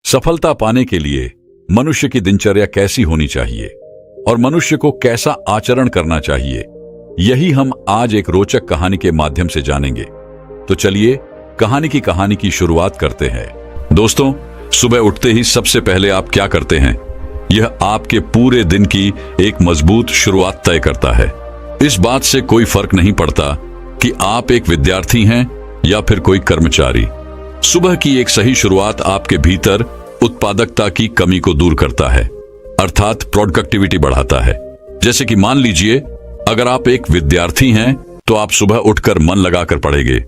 सफलता पाने के लिए मनुष्य की दिनचर्या कैसी होनी चाहिए और मनुष्य को कैसा आचरण करना चाहिए, यही हम आज एक रोचक कहानी के माध्यम से जानेंगे। तो चलिए कहानी की शुरुआत करते हैं। दोस्तों, सुबह उठते ही सबसे पहले आप क्या करते हैं? यह आपके पूरे दिन की एक मजबूत शुरुआत तय करता है। इस बात से कोई फर्क नहीं पड़ता कि आप एक विद्यार्थी हैं या फिर कोई कर्मचारी। सुबह की एक सही शुरुआत आपके भीतर उत्पादकता की कमी को दूर करता है, अर्थात प्रोडक्टिविटी बढ़ाता है। जैसे कि मान लीजिए, अगर आप एक विद्यार्थी हैं तो आप सुबह उठकर मन लगाकर पढ़ेंगे।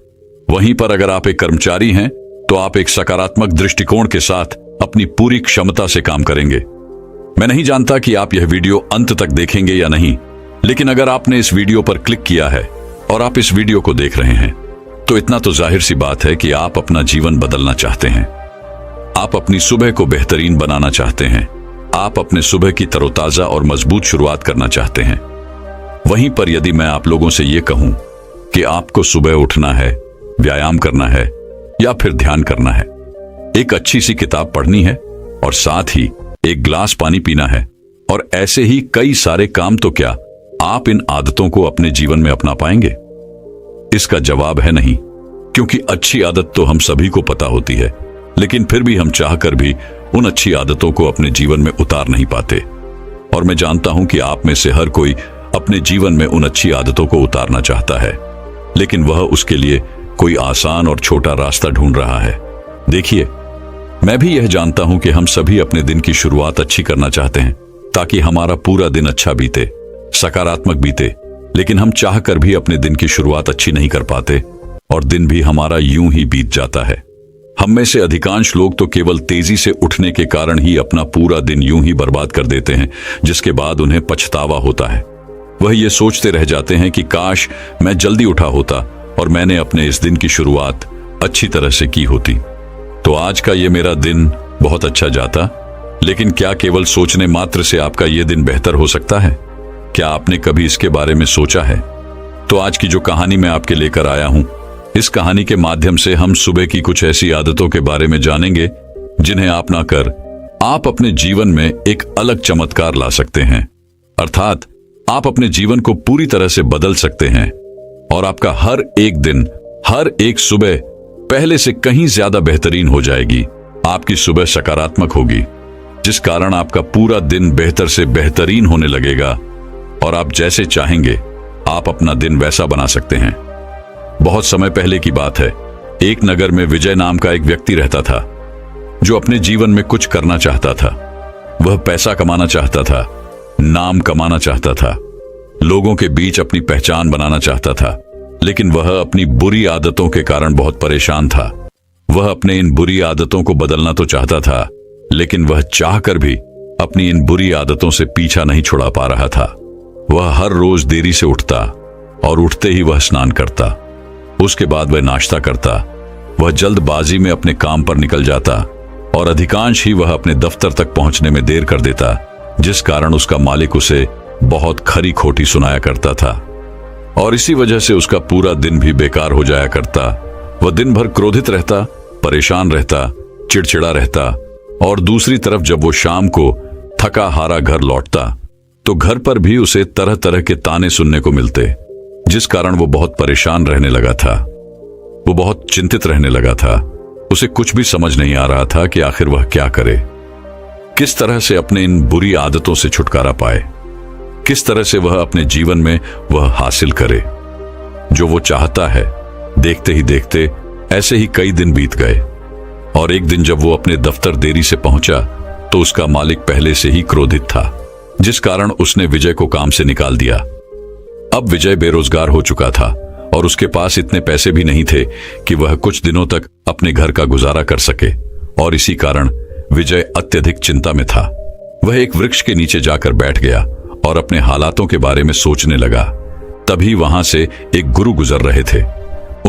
वहीं पर अगर आप एक कर्मचारी हैं तो आप एक सकारात्मक दृष्टिकोण के साथ अपनी पूरी क्षमता से काम करेंगे। मैं नहीं जानता कि आप यह वीडियो अंत तक देखेंगे या नहीं, लेकिन अगर आपने इस वीडियो पर क्लिक किया है और आप इस वीडियो को देख रहे हैं तो इतना तो जाहिर सी बात है कि आप अपना जीवन बदलना चाहते हैं। आप अपनी सुबह को बेहतरीन बनाना चाहते हैं। आप अपने सुबह की तरोताजा और मजबूत शुरुआत करना चाहते हैं। वहीं पर यदि मैं आप लोगों से यह कहूं कि आपको सुबह उठना है, व्यायाम करना है या फिर ध्यान करना है, एक अच्छी सी किताब पढ़नी है और साथ ही एक गिलास पानी पीना है और ऐसे ही कई सारे काम, तो क्या आप इन आदतों को अपने जीवन में अपना पाएंगे? इसका जवाब है नहीं, क्योंकि अच्छी आदत तो हम सभी को पता होती है, लेकिन फिर भी हम चाहकर भी उन अच्छी आदतों को अपने जीवन में उतार नहीं पाते। और मैं जानता हूं कि आप में से हर कोई अपने जीवन में उन अच्छी आदतों को उतारना चाहता है, लेकिन वह उसके लिए कोई आसान और छोटा रास्ता ढूंढ रहा है। देखिए, मैं भी यह जानता हूं कि हम सभी अपने दिन की शुरुआत अच्छी करना चाहते हैं ताकि हमारा पूरा दिन अच्छा बीते, सकारात्मक बीते, लेकिन हम चाहकर भी अपने दिन की शुरुआत अच्छी नहीं कर पाते और दिन भी हमारा यूं ही बीत जाता है। हम में से अधिकांश लोग तो केवल तेजी से उठने के कारण ही अपना पूरा दिन यूं ही बर्बाद कर देते हैं, जिसके बाद उन्हें पछतावा होता है। वह ये सोचते रह जाते हैं कि काश मैं जल्दी उठा होता और मैंने अपने इस दिन की शुरुआत अच्छी तरह से की होती, तो आज का ये मेरा दिन बहुत अच्छा जाता। लेकिन क्या केवल सोचने मात्र से आपका ये दिन बेहतर हो सकता है? क्या आपने कभी इसके बारे में सोचा है? तो आज की जो कहानी मैं आपके लेकर आया हूं, इस कहानी के माध्यम से हम सुबह की कुछ ऐसी आदतों के बारे में जानेंगे जिन्हें अपना कर आप अपने जीवन में एक अलग चमत्कार ला सकते हैं। अर्थात आप अपने जीवन को पूरी तरह से बदल सकते हैं और आपका हर एक दिन, हर एक सुबह पहले से कहीं ज्यादा बेहतरीन हो जाएगी। आपकी सुबह सकारात्मक होगी, जिस कारण आपका पूरा दिन बेहतर से बेहतरीन होने लगेगा और आप जैसे चाहेंगे आप अपना दिन वैसा बना सकते हैं। बहुत समय पहले की बात है, एक नगर में विजय नाम का एक व्यक्ति रहता था जो अपने जीवन में कुछ करना चाहता था। वह पैसा कमाना चाहता था, नाम कमाना चाहता था, लोगों के बीच अपनी पहचान बनाना चाहता था, लेकिन वह अपनी बुरी आदतों के कारण बहुत परेशान था। वह अपने इन बुरी आदतों को बदलना तो चाहता था, लेकिन वह चाहकर भी अपनी इन बुरी आदतों से पीछा नहीं छुड़ा पा रहा था। वह हर रोज देरी से उठता और उठते ही वह स्नान करता। उसके बाद वह नाश्ता करता। वह जल्दबाजी में अपने काम पर निकल जाता और अधिकांश ही वह अपने दफ्तर तक पहुंचने में देर कर देता, जिस कारण उसका मालिक उसे बहुत खरी खोटी सुनाया करता था और इसी वजह से उसका पूरा दिन भी बेकार हो जाया करता। वह दिन भर क्रोधित रहता, परेशान रहता, चिड़चिड़ा रहता और दूसरी तरफ जब वो शाम को थका हारा घर लौटता तो घर पर भी उसे तरह तरह के ताने सुनने को मिलते, जिस कारण वो बहुत परेशान रहने लगा था। वो बहुत चिंतित रहने लगा था। उसे कुछ भी समझ नहीं आ रहा था कि आखिर वह क्या करे, किस तरह से अपने इन बुरी आदतों से छुटकारा पाए, किस तरह से वह अपने जीवन में वह हासिल करे जो वो चाहता है। देखते ही देखते ऐसे ही कई दिन बीत गए और एक दिन जब वो अपने दफ्तर देरी से पहुंचा तो उसका मालिक पहले से ही क्रोधित था, जिस कारण उसने विजय को काम से निकाल दिया। अब विजय बेरोजगार हो चुका था और उसके पास इतने पैसे भी नहीं थे कि वह कुछ दिनों तक अपने घर का गुजारा कर सके और इसी कारण विजय अत्यधिक चिंता में था। वह एक वृक्ष के नीचे जाकर बैठ गया और अपने हालातों के बारे में सोचने लगा। तभी वहां से एक गुरु गुजर रहे थे।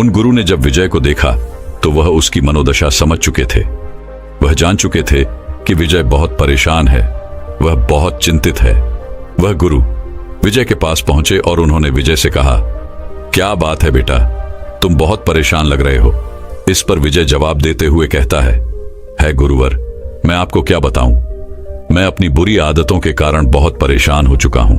उन गुरु ने जब विजय को देखा तो वह उसकी मनोदशा समझ चुके थे। वह जान चुके थे कि विजय बहुत परेशान है, वह बहुत चिंतित है। वह गुरु विजय के पास पहुंचे और उन्होंने विजय से कहा, क्या बात है बेटा, तुम बहुत परेशान लग रहे हो। इस पर विजय जवाब देते हुए कहता है गुरुवर, मैं आपको क्या बताऊं, मैं अपनी बुरी आदतों के कारण बहुत परेशान हो चुका हूं।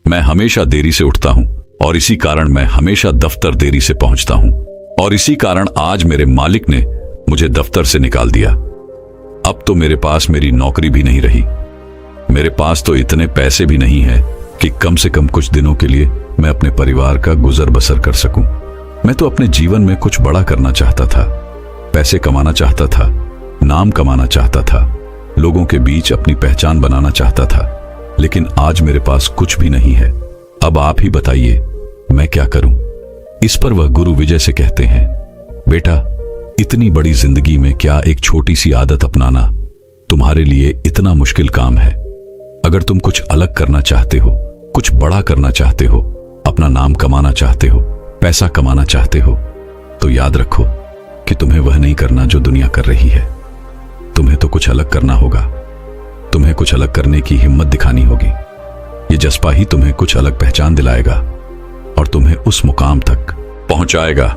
मैं हमेशा देरी से उठता हूं और इसी कारण मैं हमेशा दफ्तर देरी से पहुंचता हूं और इसी कारण आज मेरे मालिक ने मुझे दफ्तर से निकाल दिया। अब तो मेरे पास मेरी नौकरी भी नहीं रही। मेरे पास तो इतने पैसे भी नहीं है कि कम से कम कुछ दिनों के लिए मैं अपने परिवार का गुजर बसर कर सकूं। मैं तो अपने जीवन में कुछ बड़ा करना चाहता था, पैसे कमाना चाहता था, नाम कमाना चाहता था, लोगों के बीच अपनी पहचान बनाना चाहता था, लेकिन आज मेरे पास कुछ भी नहीं है। अब आप ही बताइए मैं क्या करूं। इस पर वह गुरु विजय से कहते हैं, बेटा, इतनी बड़ी जिंदगी में क्या एक छोटी सी आदत अपनाना तुम्हारे लिए इतना मुश्किल काम है। अगर तुम कुछ अलग करना चाहते हो, कुछ बड़ा करना चाहते हो, अपना नाम कमाना चाहते हो, पैसा कमाना चाहते हो, तो याद रखो कि तुम्हें वह नहीं करना जो दुनिया कर रही है। तुम्हें तो कुछ अलग करना होगा। तुम्हें कुछ अलग करने की हिम्मत दिखानी होगी। ये जज्बा ही तुम्हें कुछ अलग पहचान दिलाएगा और तुम्हें उस मुकाम तक पहुंचाएगा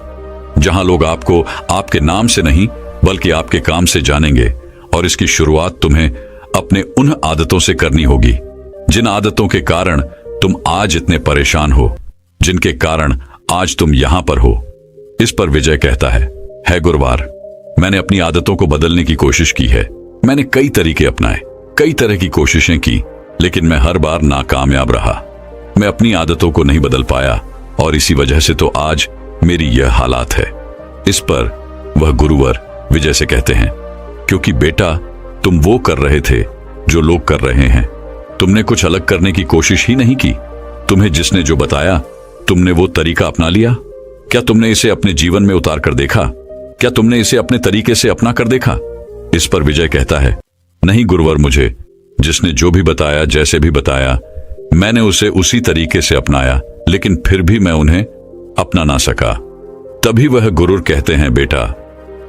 जहां लोग आपको आपके नाम से नहीं बल्कि आपके काम से जानेंगे। और इसकी शुरुआत तुम्हें अपने उन आदतों से करनी होगी जिन आदतों के कारण तुम आज इतने परेशान हो, जिनके कारण आज तुम यहां पर हो। इस पर विजय कहता है गुरुवार, मैंने अपनी आदतों को बदलने की कोशिश की है। मैंने कई तरीके अपनाए, कई तरह की कोशिशें की, लेकिन मैं हर बार नाकामयाब रहा। मैं अपनी आदतों को नहीं बदल पाया और इसी वजह से तो आज मेरी यह हालात है। इस पर वह गुरुवर विजय से कहते हैं, क्योंकि बेटा, तुम वो कर रहे थे जो लोग कर रहे हैं। तुमने कुछ अलग करने की कोशिश ही नहीं की। तुम्हें जिसने जो बताया तुमने वो तरीका अपना लिया। क्या तुमने इसे अपने जीवन में उतार कर देखा? क्या तुमने इसे अपने तरीके से अपना कर देखा? इस पर विजय कहता है, नहीं गुरुवर, मुझे जिसने जो भी बताया, जैसे भी बताया, मैंने उसे उसी तरीके से अपनाया, लेकिन फिर भी मैं उन्हें अपना ना सका। तभी वह गुरुवर कहते हैं, बेटा,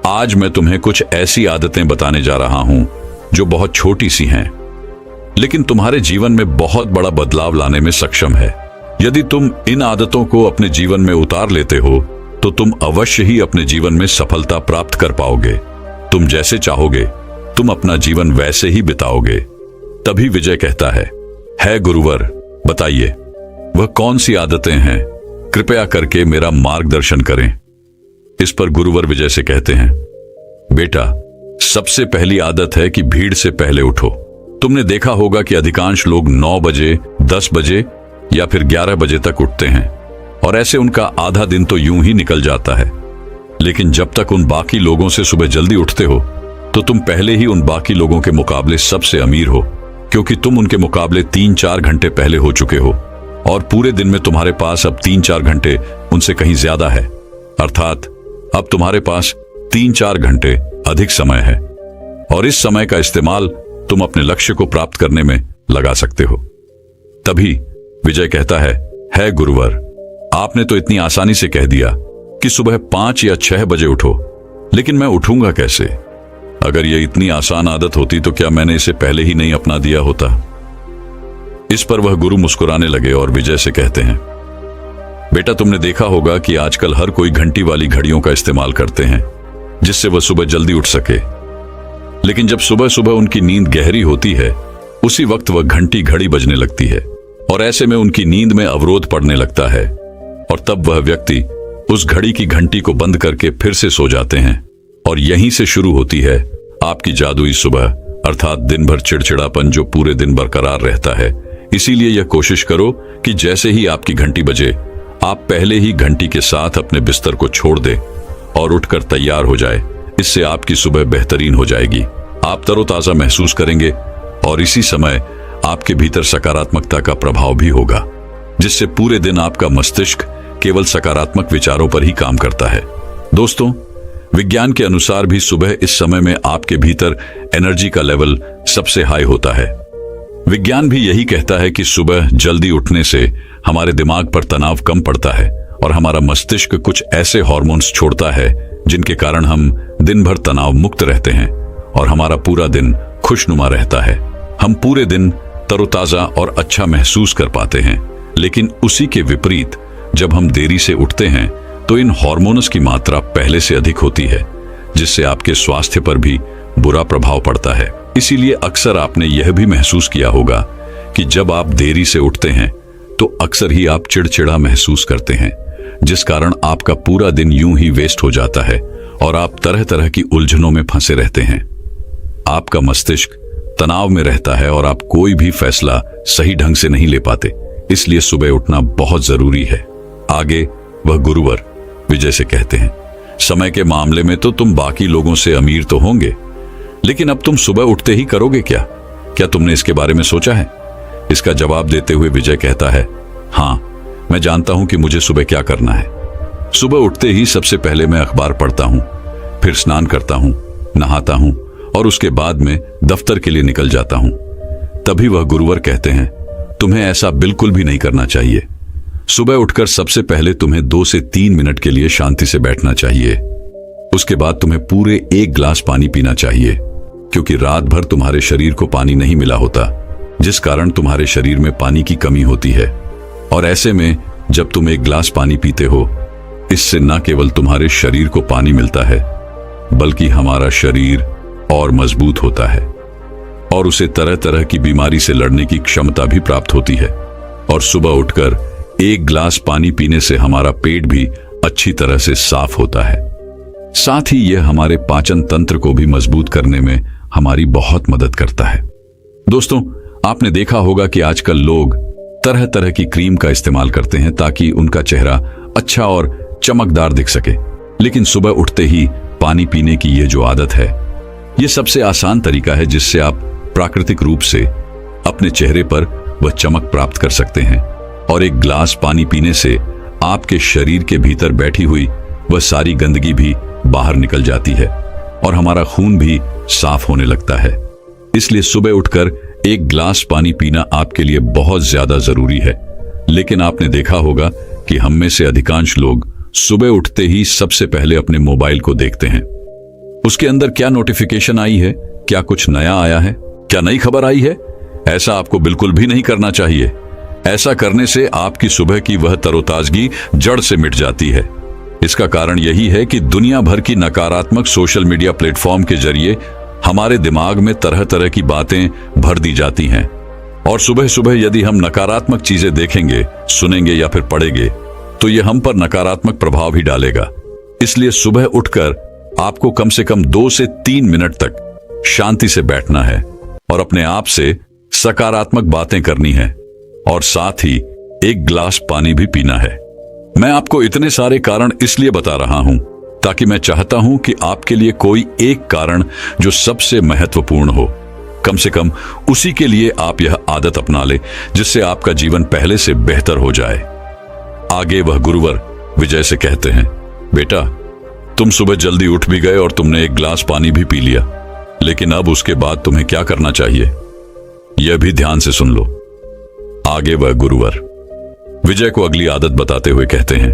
आज मैं तुम्हें कुछ ऐसी आदतें बताने जा रहा हूं जो बहुत छोटी सी हैं, लेकिन तुम्हारे जीवन में बहुत बड़ा बदलाव लाने में सक्षम है। यदि तुम इन आदतों को अपने जीवन में उतार लेते हो तो तुम अवश्य ही अपने जीवन में सफलता प्राप्त कर पाओगे। तुम जैसे चाहोगे तुम अपना जीवन वैसे ही बिताओगे। तभी विजय कहता है गुरुवर, बताइए वह कौन सी आदतें हैं? कृपया करके मेरा मार्गदर्शन करें। इस पर गुरुवर विजय से कहते हैं, बेटा, सबसे पहली आदत है कि भीड़ से पहले उठो। तुमने देखा होगा कि अधिकांश लोग 9 बजे, 10 बजे या फिर 11 बजे तक उठते हैं और ऐसे उनका आधा दिन तो यूं ही निकल जाता है। लेकिन जब तक उन बाकी लोगों से सुबह जल्दी उठते हो तो तुम पहले ही उन बाकी लोगों के मुकाबले सबसे अमीर हो, क्योंकि तुम उनके मुकाबले 3-4 घंटे पहले हो चुके हो और पूरे दिन में तुम्हारे पास अब 3-4 घंटे उनसे कहीं ज्यादा है। अर्थात अब तुम्हारे पास 3-4 घंटे अधिक समय है और इस समय का इस्तेमाल तुम अपने लक्ष्य को प्राप्त करने में लगा सकते हो। तभी विजय कहता है गुरुवर, आपने तो इतनी आसानी से कह दिया कि सुबह 5 या 6 बजे उठो, लेकिन मैं उठूंगा कैसे? अगर यह इतनी आसान आदत होती तो क्या मैंने इसे पहले ही नहीं अपना दिया होता? इस पर वह गुरु मुस्कुराने लगे और विजय से कहते हैं, बेटा, तुमने देखा होगा कि आजकल हर कोई घंटी वाली घड़ियों का इस्तेमाल करते हैं जिससे वह सुबह जल्दी उठ सके। लेकिन जब सुबह सुबह उनकी नींद गहरी होती है, उसी वक्त वह घंटी घड़ी बजने लगती है और ऐसे में उनकी नींद में अवरोध पड़ने लगता है और तब वह व्यक्ति उस घड़ी की घंटी को बंद करके फिर से सो जाते हैं। और यहीं से शुरू होती है आपकी जादुई सुबह, अर्थात दिन भर चिड़चिड़ापन जो पूरे दिन बरकरार रहता है। इसीलिए यह कोशिश करो कि जैसे ही आपकी घंटी बजे, आप पहले ही घंटी के साथ अपने बिस्तर को छोड़ दें और उठकर तैयार हो जाए। इससे आपकी सुबह बेहतरीन हो जाएगी, आप तरोताजा महसूस करेंगे और इसी समय आपके भीतर सकारात्मकता का प्रभाव भी होगा, जिससे पूरे दिन आपका मस्तिष्क केवल सकारात्मक विचारों पर ही काम करता है। दोस्तों, विज्ञान के अनुसार भी सुबह इस समय में आपके भीतर एनर्जी का लेवल सबसे हाई होता है। विज्ञान भी यही कहता है कि सुबह जल्दी उठने से हमारे दिमाग पर तनाव कम पड़ता है और हमारा मस्तिष्क कुछ ऐसे हार्मोन्स छोड़ता है जिनके कारण हम दिन भर तनाव मुक्त रहते हैं और हमारा पूरा दिन खुशनुमा रहता है। हम पूरे दिन तरोताजा और अच्छा महसूस कर पाते हैं। लेकिन उसी के विपरीत जब हम देरी से उठते हैं तो इन हार्मोन्स की मात्रा पहले से अधिक होती है, जिससे आपके स्वास्थ्य पर भी बुरा प्रभाव पड़ता है। इसीलिए अक्सर आपने यह भी महसूस किया होगा कि जब आप देरी से उठते हैं तो अक्सर ही आप चिड़चिड़ा महसूस करते हैं, जिस कारण आपका पूरा दिन यूं ही वेस्ट हो जाता है और आप तरह तरह की उलझनों में फंसे रहते हैं। आपका मस्तिष्क तनाव में रहता है और आप कोई भी फैसला सही ढंग से नहीं ले पाते। इसलिए सुबह उठना बहुत जरूरी है। आगे वह गुरुवर विजय से कहते हैं, समय के मामले में तो तुम बाकी लोगों से अमीर तो होंगे, लेकिन अब तुम सुबह उठते ही करोगे क्या? क्या तुमने इसके बारे में सोचा है? इसका जवाब देते हुए विजय कहता है, हाँ, मैं जानता हूं कि मुझे सुबह क्या करना है। सुबह उठते ही सबसे पहले मैं अखबार पढ़ता हूं, फिर स्नान करता हूं, नहाता हूं और उसके बाद में दफ्तर के लिए निकल जाता हूं। तभी वह गुरुवर कहते हैं, तुम्हें ऐसा बिल्कुल भी नहीं करना चाहिए। सुबह उठकर सबसे पहले तुम्हें 2 से 3 मिनट के लिए शांति से बैठना चाहिए। उसके बाद तुम्हें पूरे 1 गिलास पानी पीना चाहिए, क्योंकि रात भर तुम्हारे शरीर को पानी नहीं मिला होता, जिस कारण तुम्हारे शरीर में पानी की कमी होती है। और ऐसे में जब तुम 1 गिलास पानी पीते हो, इससे न केवल तुम्हारे शरीर को पानी मिलता है, बल्कि हमारा शरीर और मजबूत होता है और उसे तरह तरह की बीमारी से लड़ने की क्षमता भी प्राप्त होती है। और सुबह उठकर 1 गिलास पानी पीने से हमारा पेट भी अच्छी तरह से साफ होता है। साथ ही यह हमारे पाचन तंत्र को भी मजबूत करने में हमारी बहुत मदद करता है। दोस्तों, आपने देखा होगा कि आजकल लोग तरह तरह की क्रीम का इस्तेमाल करते हैं ताकि उनका चेहरा अच्छा और चमकदार दिख सके, लेकिन सुबह उठते ही पानी पीने की यह जो आदत है, यह सबसे आसान तरीका है जिससे आप प्राकृतिक रूप से अपने चेहरे पर वह चमक प्राप्त कर सकते हैं। और 1 गिलास पानी पीने से आपके शरीर के भीतर बैठी हुई वह सारी गंदगी भी बाहर निकल जाती है और हमारा खून भी साफ होने लगता है। इसलिए सुबह उठकर 1 गिलास पानी पीना आपके लिए बहुत ज्यादा जरूरी है। लेकिन आपने देखा होगा कि हम में से अधिकांश लोग सुबह उठते ही सबसे पहले अपने मोबाइल को देखते हैं। उसके अंदर क्या नोटिफिकेशन आई है, क्या कुछ नया आया है, क्या नई खबर आई है? ऐसा आपको बिल्कुल भी नहीं करना चाहिए। ऐसा करने से आपकी सुबह की वह तरोताजगी जड़ से मिट जाती है। इसका कारण यही है कि दुनिया भर की नकारात्मक सोशल मीडिया प्लेटफॉर्म के जरिए हमारे दिमाग में तरह तरह की बातें भर दी जाती हैं और सुबह सुबह यदि हम नकारात्मक चीजें देखेंगे, सुनेंगे या फिर पढ़ेंगे तो यह हम पर नकारात्मक प्रभाव भी डालेगा। इसलिए सुबह उठकर आपको कम से कम 2 से 3 मिनट तक शांति से बैठना है और अपने आप से सकारात्मक बातें करनी है और साथ ही 1 गिलास पानी भी पीना है। मैं आपको इतने सारे कारण इसलिए बता रहा हूं ताकि मैं चाहता हूं कि आपके लिए कोई एक कारण जो सबसे महत्वपूर्ण हो, कम से कम उसी के लिए आप यह आदत अपना ले जिससे आपका जीवन पहले से बेहतर हो जाए। आगे वह गुरुवर विजय से कहते हैं, बेटा, तुम सुबह जल्दी उठ भी गए और तुमने 1 गिलास पानी भी पी लिया, लेकिन अब उसके बाद तुम्हें क्या करना चाहिए यह भी ध्यान से सुन लो। आगे वह गुरुवर विजय को अगली आदत बताते हुए कहते हैं,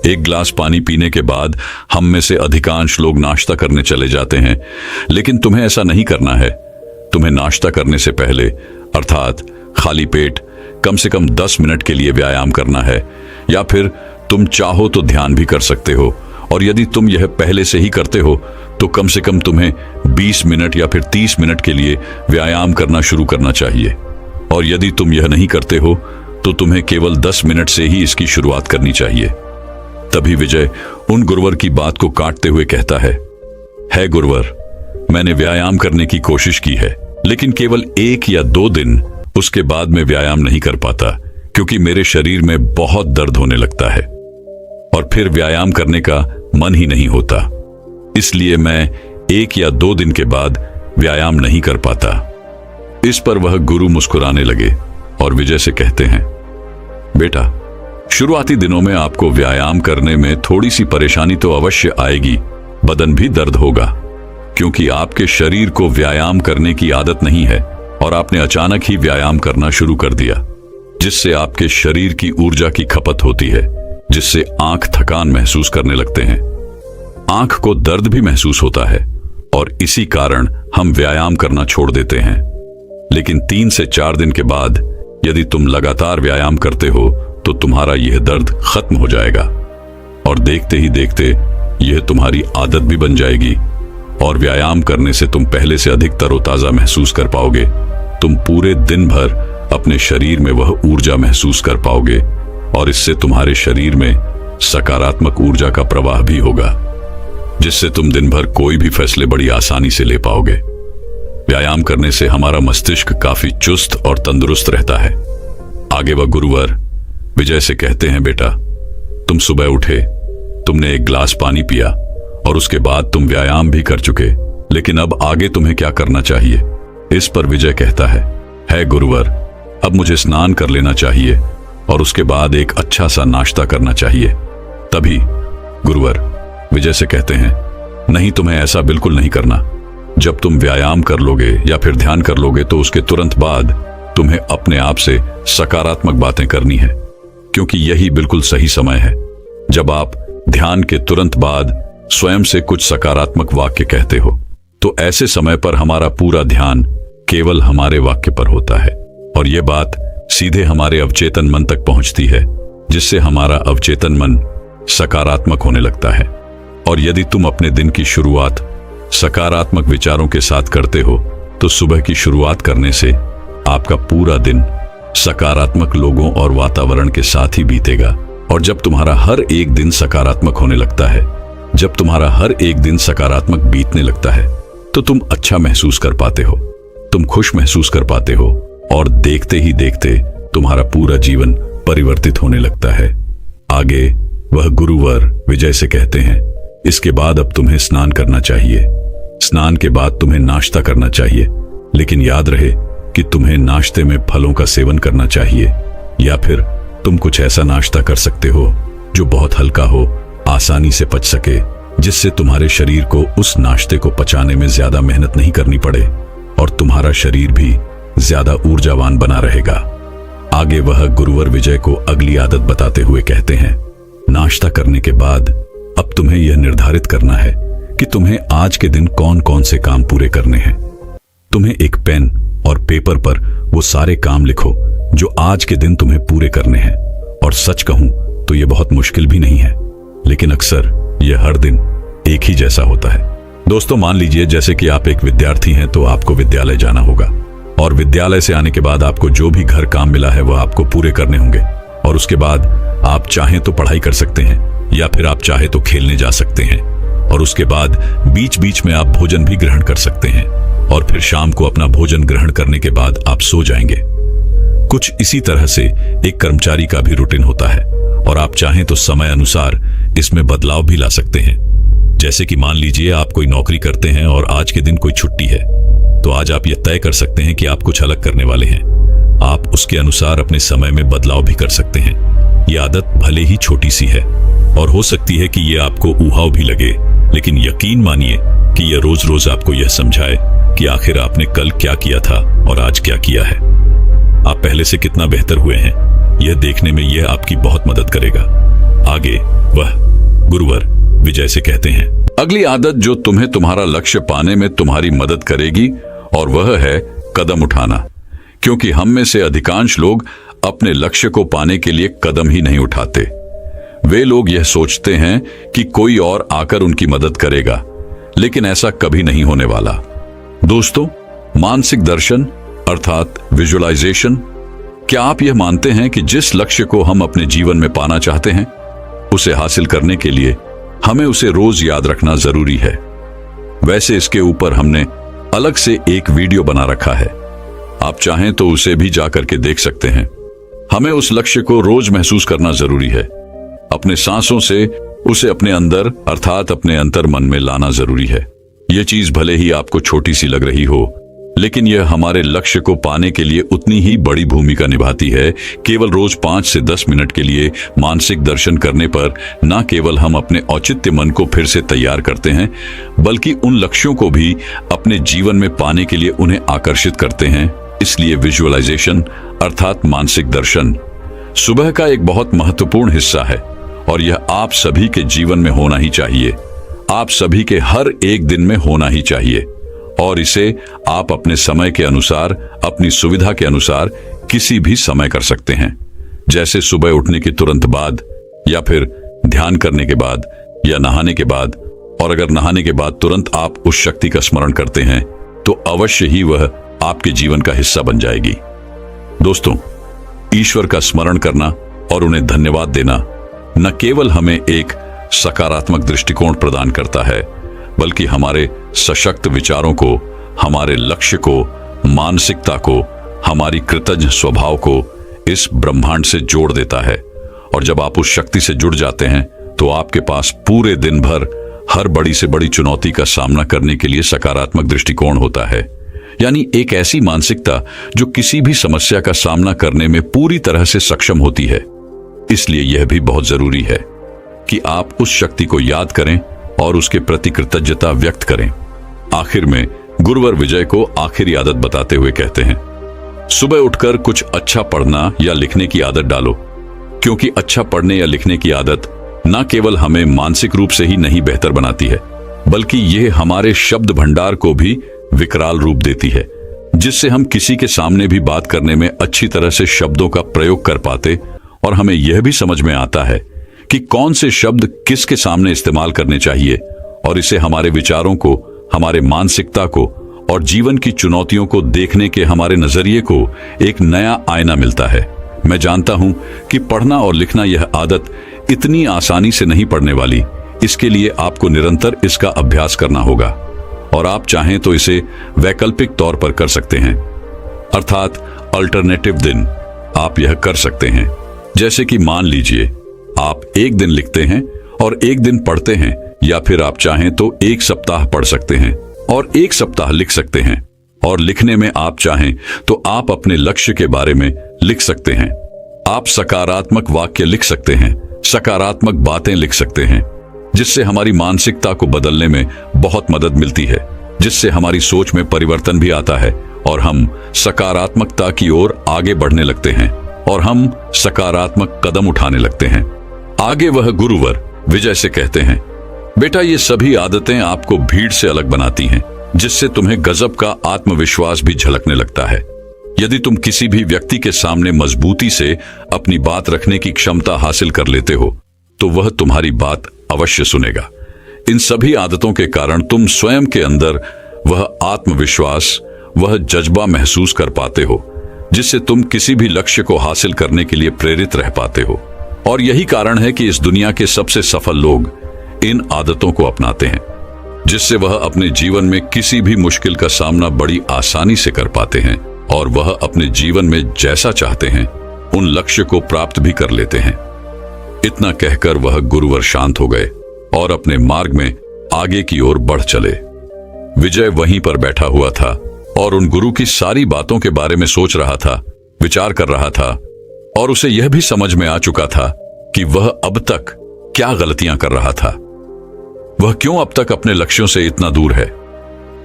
1 गिलास पानी पीने के बाद हम में से अधिकांश लोग नाश्ता करने चले जाते हैं, लेकिन तुम्हें ऐसा नहीं करना है। तुम्हें नाश्ता करने से पहले अर्थात खाली पेट कम से कम 10 मिनट के लिए व्यायाम करना है, या फिर तुम चाहो तो ध्यान भी कर सकते हो। और यदि तुम यह पहले से ही करते हो तो कम से कम तुम्हें 20 मिनट या फिर 30 मिनट के लिए व्यायाम करना शुरू करना चाहिए। और यदि तुम यह नहीं करते हो तो तुम्हें केवल 10 मिनट से ही इसकी शुरुआत करनी चाहिए। तभी विजय उन गुरुवर की बात को काटते हुए कहता है गुरुवर, मैंने व्यायाम करने की कोशिश की है, लेकिन केवल 1 या 2 दिन, उसके बाद मैं व्यायाम नहीं कर पाता क्योंकि मेरे शरीर में बहुत दर्द होने लगता है और फिर व्यायाम करने का मन ही नहीं होता। इसलिए मैं 1 या 2 दिन के बाद व्यायाम नहीं कर पाता। इस पर वह गुरु मुस्कुराने लगे और विजय से कहते हैं, बेटा, शुरुआती दिनों में आपको व्यायाम करने में थोड़ी सी परेशानी तो अवश्य आएगी, बदन भी दर्द होगा, क्योंकि आपके शरीर को व्यायाम करने की आदत नहीं है और आपने अचानक ही व्यायाम करना शुरू कर दिया, जिससे आपके शरीर की ऊर्जा की खपत होती है, जिससे आंख थकान महसूस करने लगते हैं, आंख को दर्द भी महसूस होता है और इसी कारण हम व्यायाम करना छोड़ देते हैं। लेकिन 3 से 4 दिन के बाद यदि तुम लगातार व्यायाम करते हो तो तुम्हारा यह दर्द खत्म हो जाएगा और देखते ही देखते यह तुम्हारी आदत भी बन जाएगी और व्यायाम करने से तुम पहले से अधिक तरोताजा महसूस कर पाओगे। तुम पूरे दिन भर अपने शरीर में वह ऊर्जा महसूस कर पाओगे और इससे तुम्हारे शरीर में सकारात्मक ऊर्जा का प्रवाह भी होगा, जिससे तुम दिन भर कोई भी फैसले बड़ी आसानी से ले पाओगे। व्यायाम करने से हमारा मस्तिष्क काफी चुस्त और तंदुरुस्त रहता है। आगे वह गुरुवर विजय से कहते हैं, बेटा तुम सुबह उठे, तुमने एक गिलास पानी पिया और उसके बाद तुम व्यायाम भी कर चुके, लेकिन अब आगे तुम्हें क्या करना चाहिए? इस पर विजय कहता है गुरुवर, अब मुझे स्नान कर लेना चाहिए और उसके बाद एक अच्छा सा नाश्ता करना चाहिए। तभी गुरुवर विजय से कहते हैं, नहीं, तुम्हें ऐसा बिल्कुल नहीं करना। जब तुम व्यायाम कर लोगे या फिर ध्यान कर लोगे तो उसके तुरंत बाद तुम्हें अपने आप से सकारात्मक बातें करनी है, क्योंकि यही बिल्कुल सही समय है जब आप ध्यान के तुरंत बाद स्वयं से कुछ सकारात्मक वाक्य कहते हो। तो ऐसे समय पर हमारा पूरा ध्यान केवल हमारे वाक्य पर होता है और यह बात सीधे हमारे अवचेतन मन तक पहुंचती है, जिससे हमारा अवचेतन मन सकारात्मक होने लगता है। और यदि तुम अपने दिन की शुरुआत सकारात्मक विचारों के साथ करते हो तो सुबह की शुरुआत करने से आपका पूरा दिन सकारात्मक लोगों और वातावरण के साथ ही बीतेगा। और जब तुम्हारा हर एक दिन सकारात्मक होने लगता है, जब तुम्हारा हर एक दिन सकारात्मक बीतने लगता है, तो तुम अच्छा महसूस कर पाते हो, तुम खुश महसूस कर पाते हो और देखते ही देखते तुम्हारा पूरा जीवन परिवर्तित होने लगता है। आगे वह गुरुवर विजय से कहते हैं, इसके बाद अब तुम्हें स्नान करना चाहिए। स्नान के बाद तुम्हें नाश्ता करना चाहिए, लेकिन याद रहे कि तुम्हें नाश्ते में फलों का सेवन करना चाहिए, या फिर तुम कुछ ऐसा नाश्ता कर सकते हो जो बहुत हल्का हो, आसानी से पच सके, जिससे तुम्हारे शरीर को उस नाश्ते को पचाने में ज्यादा मेहनत नहीं करनी पड़े और तुम्हारा शरीर भी ज्यादा ऊर्जावान बना रहेगा। आगे वह गुरुवर विजय को अगली आदत बताते हुए कहते हैं, नाश्ता करने के बाद अब तुम्हें यह निर्धारित करना है कि तुम्हें आज के दिन कौन कौन से काम पूरे करने हैं। तुम्हें एक पेन और पेपर पर वो सारे काम लिखो जो आज के दिन तुम्हें पूरे करने हैं। और सच कहूं तो यह बहुत मुश्किल भी नहीं है, लेकिन अक्सर यह हर दिन एक ही जैसा होता है। दोस्तों, मान लीजिए जैसे कि आप एक विद्यार्थी हैं तो आपको विद्यालय जाना होगा और विद्यालय से आने के बाद आपको जो भी घर काम मिला है वह आपको पूरे करने होंगे। और उसके बाद आप चाहें तो पढ़ाई कर सकते हैं या फिर आप चाहे तो खेलने जा सकते हैं। और उसके बाद बीच बीच में आप भोजन भी ग्रहण कर सकते हैं और फिर शाम को अपना भोजन ग्रहण करने के बाद आप सो जाएंगे। कुछ इसी तरह से एक कर्मचारी का भी रूटीन होता है और आप चाहें तो समय अनुसार इसमें बदलाव भी ला सकते हैं। जैसे कि मान लीजिए आप कोई नौकरी करते हैं और आज के दिन कोई छुट्टी है, तो आज आप यह तय कर सकते हैं कि आप कुछ अलग करने वाले हैं। आप उसके अनुसार अपने समय में बदलाव भी कर सकते हैं। यह आदत भले ही छोटी सी है और हो सकती है कि यह आपको उहाव भी लगे, लेकिन यकीन मानिए कि यह रोज रोज आपको यह समझाए कि आखिर आपने कल क्या किया था और आज क्या किया है, आप पहले से कितना बेहतर हुए हैं, यह देखने में यह आपकी बहुत मदद करेगा। आगे वह गुरुवर विजय से कहते हैं, अगली आदत जो तुम्हें तुम्हारा लक्ष्य पाने में तुम्हारी मदद करेगी और वह है कदम उठाना। क्योंकि हम में से अधिकांश लोग अपने लक्ष्य को पाने के लिए कदम ही नहीं उठाते। वे लोग यह सोचते हैं कि कोई और आकर उनकी मदद करेगा, लेकिन ऐसा कभी नहीं होने वाला। दोस्तों, मानसिक दर्शन अर्थात विजुअलाइजेशन, क्या आप यह मानते हैं कि जिस लक्ष्य को हम अपने जीवन में पाना चाहते हैं, उसे हासिल करने के लिए हमें उसे रोज याद रखना जरूरी है। वैसे इसके ऊपर हमने अलग से एक वीडियो बना रखा है, आप चाहें तो उसे भी जाकर के देख सकते हैं। हमें उस लक्ष्य को रोज महसूस करना जरूरी है, अपने सांसों से उसे अपने अंदर अर्थात अपने अंतर मन में लाना जरूरी है। यह चीज भले ही आपको छोटी सी लग रही हो, लेकिन यह हमारे लक्ष्य को पाने के लिए उतनी ही बड़ी भूमिका निभाती है। केवल रोज 5 से 10 मिनट के लिए मानसिक दर्शन करने पर न केवल हम अपने औचित्य मन को फिर से तैयार करते हैं, बल्कि उन लक्ष्यों को भी अपने जीवन में पाने के लिए उन्हें आकर्षित करते हैं। इसलिए विजुअलाइजेशन अर्थात मानसिक दर्शन सुबह का एक बहुत महत्वपूर्ण हिस्सा है और यह आप सभी के जीवन में होना ही चाहिए, आप सभी के हर एक दिन में होना ही चाहिए। और इसे आप अपने समय के अनुसार, अपनी सुविधा के अनुसार किसी भी समय कर सकते हैं, जैसे सुबह उठने के तुरंत बाद या फिर ध्यान करने के बाद या नहाने के बाद और अगर नहाने के बाद तुरंत आप उस शक्ति का स्मरण करते हैं तो अवश्य ही वह आपके जीवन का हिस्सा बन जाएगी। दोस्तों, ईश्वर का स्मरण करना और उन्हें धन्यवाद देना न केवल हमें एक सकारात्मक दृष्टिकोण प्रदान करता है, बल्कि हमारे सशक्त विचारों को, हमारे लक्ष्य को, मानसिकता को, हमारी कृतज्ञ स्वभाव को इस ब्रह्मांड से जोड़ देता है। और जब आप उस शक्ति से जुड़ जाते हैं तो आपके पास पूरे दिन भर हर बड़ी से बड़ी चुनौती का सामना करने के लिए सकारात्मक दृष्टिकोण होता है। यानी एक ऐसी मानसिकता जो किसी भी समस्या का सामना करने में पूरी तरह से सक्षम होती है। इसलिए यह भी बहुत जरूरी है कि आप उस शक्ति को याद करें और उसके प्रति कृतज्ञता व्यक्त करें। आखिर में गुरुवर विजय को आखिरी आदत बताते हुए कहते हैं, सुबह उठकर कुछ अच्छा पढ़ना या लिखने की आदत डालो, क्योंकि अच्छा पढ़ने या लिखने की आदत न केवल हमें मानसिक रूप से ही नहीं बेहतर बनाती है, बल्कि यह हमारे शब्द भंडार को भी विकराल रूप देती है, जिससे हम किसी के सामने भी बात करने में अच्छी तरह से शब्दों का प्रयोग कर पाते और हमें यह भी समझ में आता है कि कौन से शब्द किसके सामने इस्तेमाल करने चाहिए, और इससे हमारे विचारों को, हमारे मानसिकता को और जीवन की चुनौतियों को देखने के हमारे नजरिए को एक नया आईना मिलता है। मैं जानता हूं कि पढ़ना और लिखना यह आदत इतनी आसानी से नहीं पड़ने वाली। इसके लिए आपको निरंतर इसका अभ्यास करना होगा, और आप चाहें तो इसे वैकल्पिक तौर पर कर सकते हैं, अर्थात अल्टरनेटिव दिन आप यह कर सकते हैं। जैसे कि मान लीजिए आप एक दिन लिखते हैं और एक दिन पढ़ते हैं, या फिर आप चाहें तो एक सप्ताह पढ़ सकते हैं और एक सप्ताह लिख सकते हैं। और लिखने में आप चाहें तो आप अपने लक्ष्य के बारे में लिख सकते हैं। आप सकारात्मक वाक्य लिख सकते हैं, सकारात्मक बातें लिख सकते हैं, जिससे हमारी मानसिकता को बदलने में बहुत मदद मिलती है, जिससे हमारी सोच में परिवर्तन भी आता है और हम सकारात्मकता की ओर आगे बढ़ने लगते हैं और हम सकारात्मक कदम उठाने लगते हैं। आगे वह गुरुवर विजय से कहते हैं, बेटा, ये सभी आदतें आपको भीड़ से अलग बनाती हैं, जिससे तुम्हें गजब का आत्मविश्वास भी झलकने लगता है। यदि तुम किसी भी व्यक्ति के सामने मजबूती से अपनी बात रखने की क्षमता हासिल कर लेते हो तो वह तुम्हारी बात अवश्य सुनेगा। इन सभी आदतों के कारण तुम स्वयं के अंदर वह आत्मविश्वास, वह जज्बा महसूस कर पाते हो, जिससे तुम किसी भी लक्ष्य को हासिल करने के लिए प्रेरित रह पाते हो। और यही कारण है कि इस दुनिया के सबसे सफल लोग इन आदतों को अपनाते हैं, जिससे वह अपने जीवन में किसी भी मुश्किल का सामना बड़ी आसानी से कर पाते हैं और वह अपने जीवन में जैसा चाहते हैं उन लक्ष्य को प्राप्त भी कर लेते हैं। इतना कहकर वह गुरुवर शांत हो गए और अपने मार्ग में आगे की ओर बढ़ चले। विजय वहीं पर बैठा हुआ था और उन गुरु की सारी बातों के बारे में सोच रहा था, विचार कर रहा था, और उसे यह भी समझ में आ चुका था कि वह अब तक क्या गलतियां कर रहा था। वह क्यों अब तक अपने लक्ष्यों से इतना दूर है।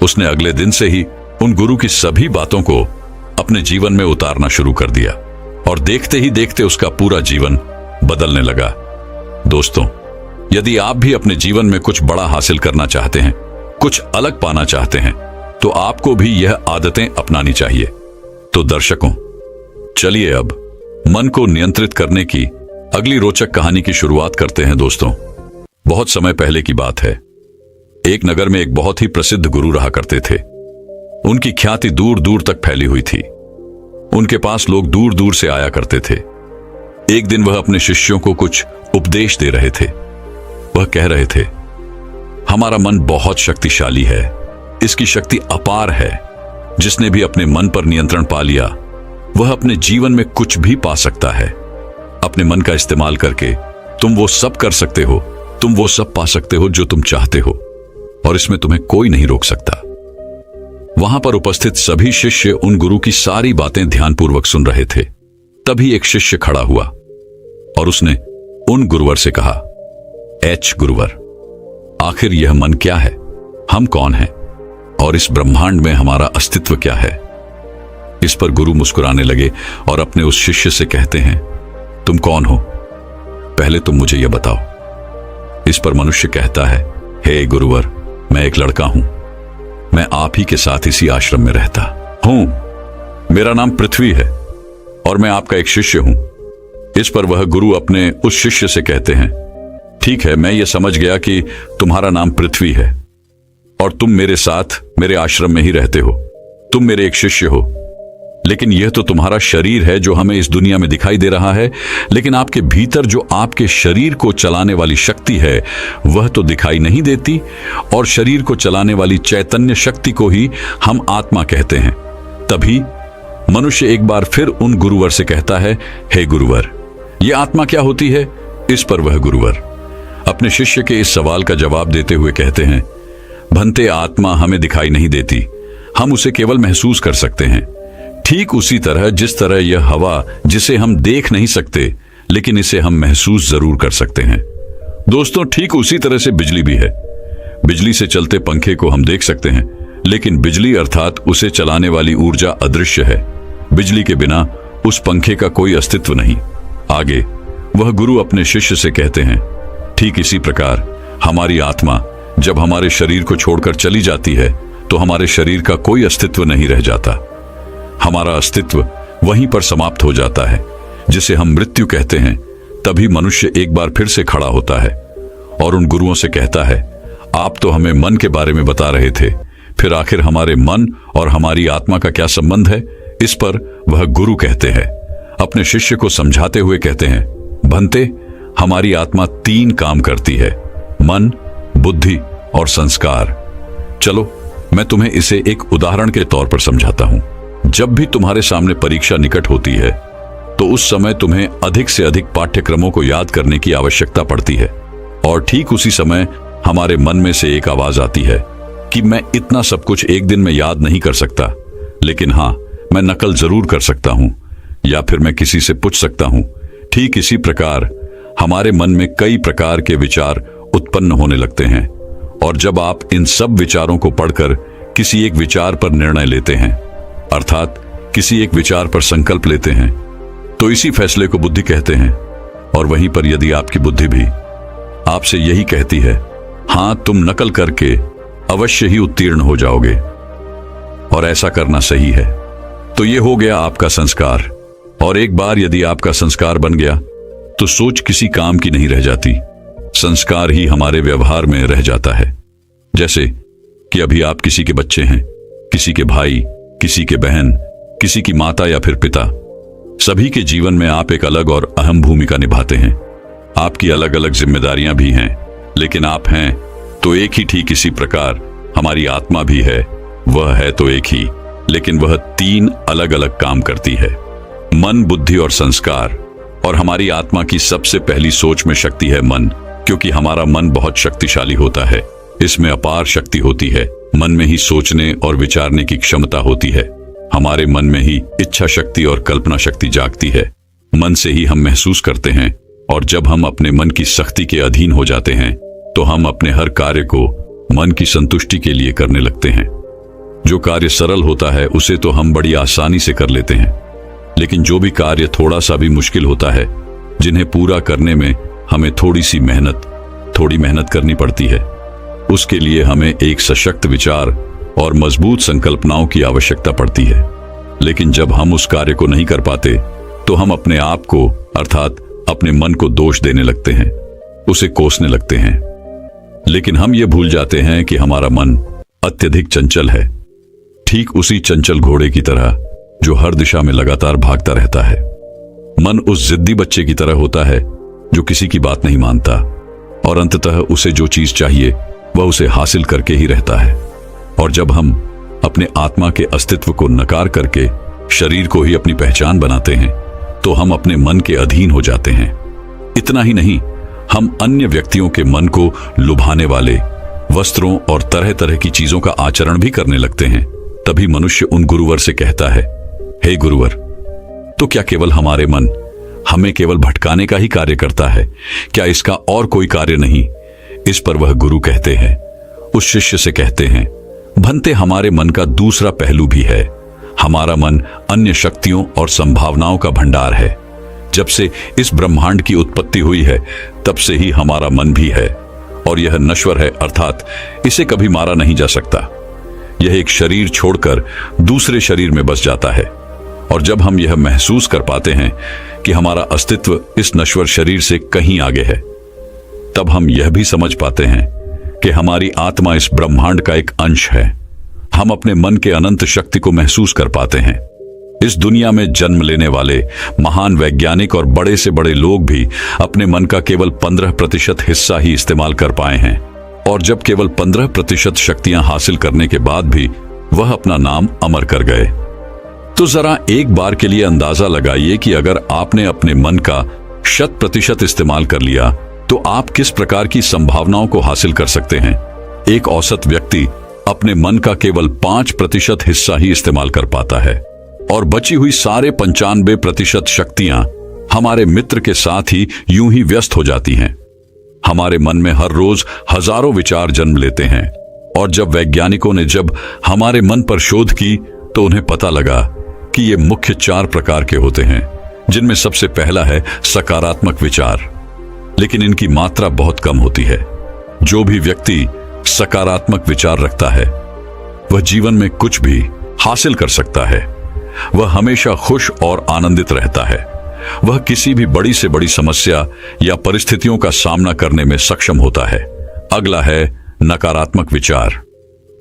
उसने अगले दिन से ही उन गुरु की सभी बातों को अपने जीवन में उतारना शुरू कर दिया और देखते ही देखते उसका पूरा जीवन बदलने लगा। दोस्तों, यदि आप भी अपने जीवन में कुछ बड़ा हासिल करना चाहते हैं, कुछ अलग पाना चाहते हैं, तो आपको भी यह आदतें अपनानी चाहिए। तो दर्शकों, चलिए अब मन को नियंत्रित करने की अगली रोचक कहानी की शुरुआत करते हैं। दोस्तों, बहुत समय पहले की बात है। एक नगर में एक बहुत ही प्रसिद्ध गुरु रहा करते थे। उनकी ख्याति दूर दूर तक फैली हुई थी। उनके पास लोग दूर दूर से आया करते थे। एक दिन वह अपने शिष्यों को कुछ उपदेश दे रहे थे। वह कह रहे थे, हमारा मन बहुत शक्तिशाली है, इसकी शक्ति अपार है। जिसने भी अपने मन पर नियंत्रण पा लिया वह अपने जीवन में कुछ भी पा सकता है। अपने मन का इस्तेमाल करके तुम वो सब कर सकते हो, तुम वो सब पा सकते हो जो तुम चाहते हो, और इसमें तुम्हें कोई नहीं रोक सकता। वहां पर उपस्थित सभी शिष्य उन गुरु की सारी बातें ध्यानपूर्वक सुन रहे थे। तभी एक शिष्य खड़ा हुआ और उसने उन गुरुवर से कहा, गुरुवर, आखिर यह मन क्या है? हम कौन हैं? और इस ब्रह्मांड में हमारा अस्तित्व क्या है? इस पर गुरु मुस्कुराने लगे और अपने उस शिष्य से कहते हैं, तुम कौन हो? पहले तुम मुझे यह बताओ। इस पर मनुष्य कहता है, हे गुरुवर, मैं एक लड़का हूं। मैं आप ही के साथ इसी आश्रम में रहता हूं। मेरा नाम पृथ्वी है और मैं आपका एक शिष्य हूं। इस पर वह गुरु अपने उस शिष्य से कहते हैं, ठीक है, मैं ये समझ गया कि तुम्हारा नाम पृथ्वी है और तुम मेरे साथ मेरे आश्रम में ही रहते हो। तुम मेरे एक शिष्य हो। लेकिन यह तो तुम्हारा शरीर है जो हमें इस दुनिया में दिखाई दे रहा है, लेकिन आपके भीतर जो आपके शरीर को चलाने वाली शक्ति है वह तो दिखाई नहीं देती, और शरीर को चलाने वाली चैतन्य शक्ति को ही हम आत्मा कहते हैं। तभी मनुष्य एक बार फिर उन गुरुवर से कहता है, हे गुरुवर, यह आत्मा क्या होती है? इस पर वह गुरुवर अपने शिष्य के इस सवाल का जवाब देते हुए कहते हैं, भंते, आत्मा हमें दिखाई नहीं देती, हम उसे केवल महसूस कर सकते हैं। ठीक उसी तरह जिस तरह यह हवा जिसे हम देख नहीं सकते लेकिन इसे हम महसूस जरूर कर सकते हैं। दोस्तों, ठीक उसी तरह से बिजली भी है। बिजली से चलते पंखे को हम देख सकते हैं, लेकिन बिजली अर्थात उसे चलाने वाली ऊर्जा अदृश्य है। बिजली के बिना उस पंखे का कोई अस्तित्व नहीं। आगे वह गुरु अपने शिष्य से कहते हैं, ठीक इसी प्रकार हमारी आत्मा जब हमारे शरीर को छोड़कर चली जाती है तो हमारे शरीर का कोई अस्तित्व नहीं रह जाता। हमारा अस्तित्व वहीं पर समाप्त हो जाता है, जिसे हम मृत्यु कहते हैं। तभी मनुष्य एक बार फिर से खड़ा होता है और उन गुरुओं से कहता है, आप तो हमें मन के बारे में बता रहे थे, फिर आखिर हमारे मन और हमारी आत्मा का क्या संबंध है? इस पर वह गुरु कहते हैं, अपने शिष्य को समझाते हुए कहते हैं, भंते, हमारी आत्मा 3 काम करती है, मन, बुद्धि और संस्कार। चलो मैं तुम्हें इसे एक उदाहरण के तौर पर समझाता हूं। जब भी तुम्हारे सामने परीक्षा निकट होती है तो उस समय तुम्हें अधिक से अधिक पाठ्यक्रमों को याद करने की आवश्यकता पड़ती है, और ठीक उसी समय हमारे मन में से एक आवाज आती है कि मैं इतना सब कुछ एक दिन में याद नहीं कर सकता, लेकिन हाँ, मैं नकल जरूर कर सकता हूं, या फिर मैं किसी से पूछ सकता हूं। ठीक इसी प्रकार हमारे मन में कई प्रकार के विचार उत्पन्न होने लगते हैं, और जब आप इन सब विचारों को पढ़कर किसी एक विचार पर निर्णय लेते हैं, अर्थात किसी एक विचार पर संकल्प लेते हैं, तो इसी फैसले को बुद्धि कहते हैं। और वहीं पर यदि आपकी बुद्धि भी आपसे यही कहती है, हां, तुम नकल करके अवश्य ही उत्तीर्ण हो जाओगे और ऐसा करना सही है, तो ये हो गया आपका संस्कार। और एक बार यदि आपका संस्कार बन गया तो सोच किसी काम की नहीं रह जाती, संस्कार ही हमारे व्यवहार में रह जाता है। जैसे कि अभी आप किसी के बच्चे हैं, किसी के भाई, किसी के बहन, किसी की माता या फिर पिता। सभी के जीवन में आप एक अलग और अहम भूमिका निभाते हैं। आपकी अलग अलग जिम्मेदारियां भी हैं, लेकिन आप हैं तो एक ही। ठीक इसी प्रकार हमारी आत्मा भी है, वह है तो एक ही, लेकिन वह 3 अलग अलग काम करती है, मन, बुद्धि और संस्कार। और हमारी आत्मा की सबसे पहली सोच में शक्ति है मन, क्योंकि हमारा मन बहुत शक्तिशाली होता है। इसमें अपार शक्ति होती है। मन में ही सोचने और विचारने की क्षमता होती है। हमारे मन में ही इच्छा शक्ति और कल्पना शक्ति जागती है। मन से ही हम महसूस करते हैं, और जब हम अपने मन की शक्ति के अधीन हो जाते हैं तो हम अपने हर कार्य को मन की संतुष्टि के लिए करने लगते हैं। जो कार्य सरल होता है उसे तो हम बड़ी आसानी से कर लेते हैं, लेकिन जो भी कार्य थोड़ा सा भी मुश्किल होता है, जिन्हें पूरा करने में हमें थोड़ी मेहनत करनी पड़ती है, उसके लिए हमें एक सशक्त विचार और मजबूत संकल्पनाओं की आवश्यकता पड़ती है। लेकिन जब हम उस कार्य को नहीं कर पाते तो हम अपने आप को अर्थात अपने मन को दोष देने लगते हैं, उसे कोसने लगते हैं। लेकिन हम ये भूल जाते हैं कि हमारा मन अत्यधिक चंचल है, ठीक उसी चंचल घोड़े की तरह जो हर दिशा में लगातार भागता रहता है। मन उस जिद्दी बच्चे की तरह होता है जो किसी की बात नहीं मानता, और अंततः उसे जो चीज चाहिए वह उसे हासिल करके ही रहता है। और जब हम अपने आत्मा के अस्तित्व को नकार करके शरीर को ही अपनी पहचान बनाते हैं तो हम अपने मन के अधीन हो जाते हैं। इतना ही नहीं, हम अन्य व्यक्तियों के मन को लुभाने वाले वस्त्रों और तरह तरह की चीजों का आचरण भी करने लगते हैं। तभी मनुष्य उन गुरुवर से कहता है, हे गुरुवर, तो क्या केवल हमारे मन हमें केवल भटकाने का ही कार्य करता है? क्या इसका और कोई कार्य नहीं? इस पर वह गुरु कहते हैं, उस शिष्य से कहते हैं, भंते, हमारे मन का दूसरा पहलू भी है। हमारा मन अन्य शक्तियों और संभावनाओं का भंडार है। जब से इस ब्रह्मांड की उत्पत्ति हुई है तब से ही हमारा मन भी है, और यह नश्वर है, अर्थात इसे कभी मारा नहीं जा सकता। यह एक शरीर छोड़कर दूसरे शरीर में बस जाता है, और जब हम यह महसूस कर पाते हैं कि हमारा अस्तित्व इस नश्वर शरीर से कहीं आगे है, तब हम यह भी समझ पाते हैं कि हमारी आत्मा इस ब्रह्मांड का एक अंश है। हम अपने मन के अनंत शक्ति को महसूस कर पाते हैं। इस दुनिया में जन्म लेने वाले महान वैज्ञानिक और बड़े से बड़े लोग भी अपने मन का केवल 15% हिस्सा ही इस्तेमाल कर पाए हैं। और जब केवल 15% शक्तियां हासिल करने के बाद भी वह अपना नाम अमर कर गए। तो जरा एक बार के लिए अंदाजा लगाइए कि अगर आपने अपने मन का 100% इस्तेमाल कर लिया तो आप किस प्रकार की संभावनाओं को हासिल कर सकते हैं। एक औसत व्यक्ति अपने मन का केवल 5% हिस्सा ही इस्तेमाल कर पाता है और बची हुई सारे 95% शक्तियां हमारे मित्र के साथ ही यूं ही व्यस्त हो जाती हैं। हमारे मन में हर रोज हजारों विचार जन्म लेते हैं और जब वैज्ञानिकों ने जब हमारे मन पर शोध की तो उन्हें पता लगा कि ये मुख्य 4 प्रकार के होते हैं, जिनमें सबसे पहला है सकारात्मक विचार। लेकिन इनकी मात्रा बहुत कम होती है। जो भी व्यक्ति सकारात्मक विचार रखता है वह जीवन में कुछ भी हासिल कर सकता है। वह हमेशा खुश और आनंदित रहता है। वह किसी भी बड़ी से बड़ी समस्या या परिस्थितियों का सामना करने में सक्षम होता है। अगला है नकारात्मक विचार।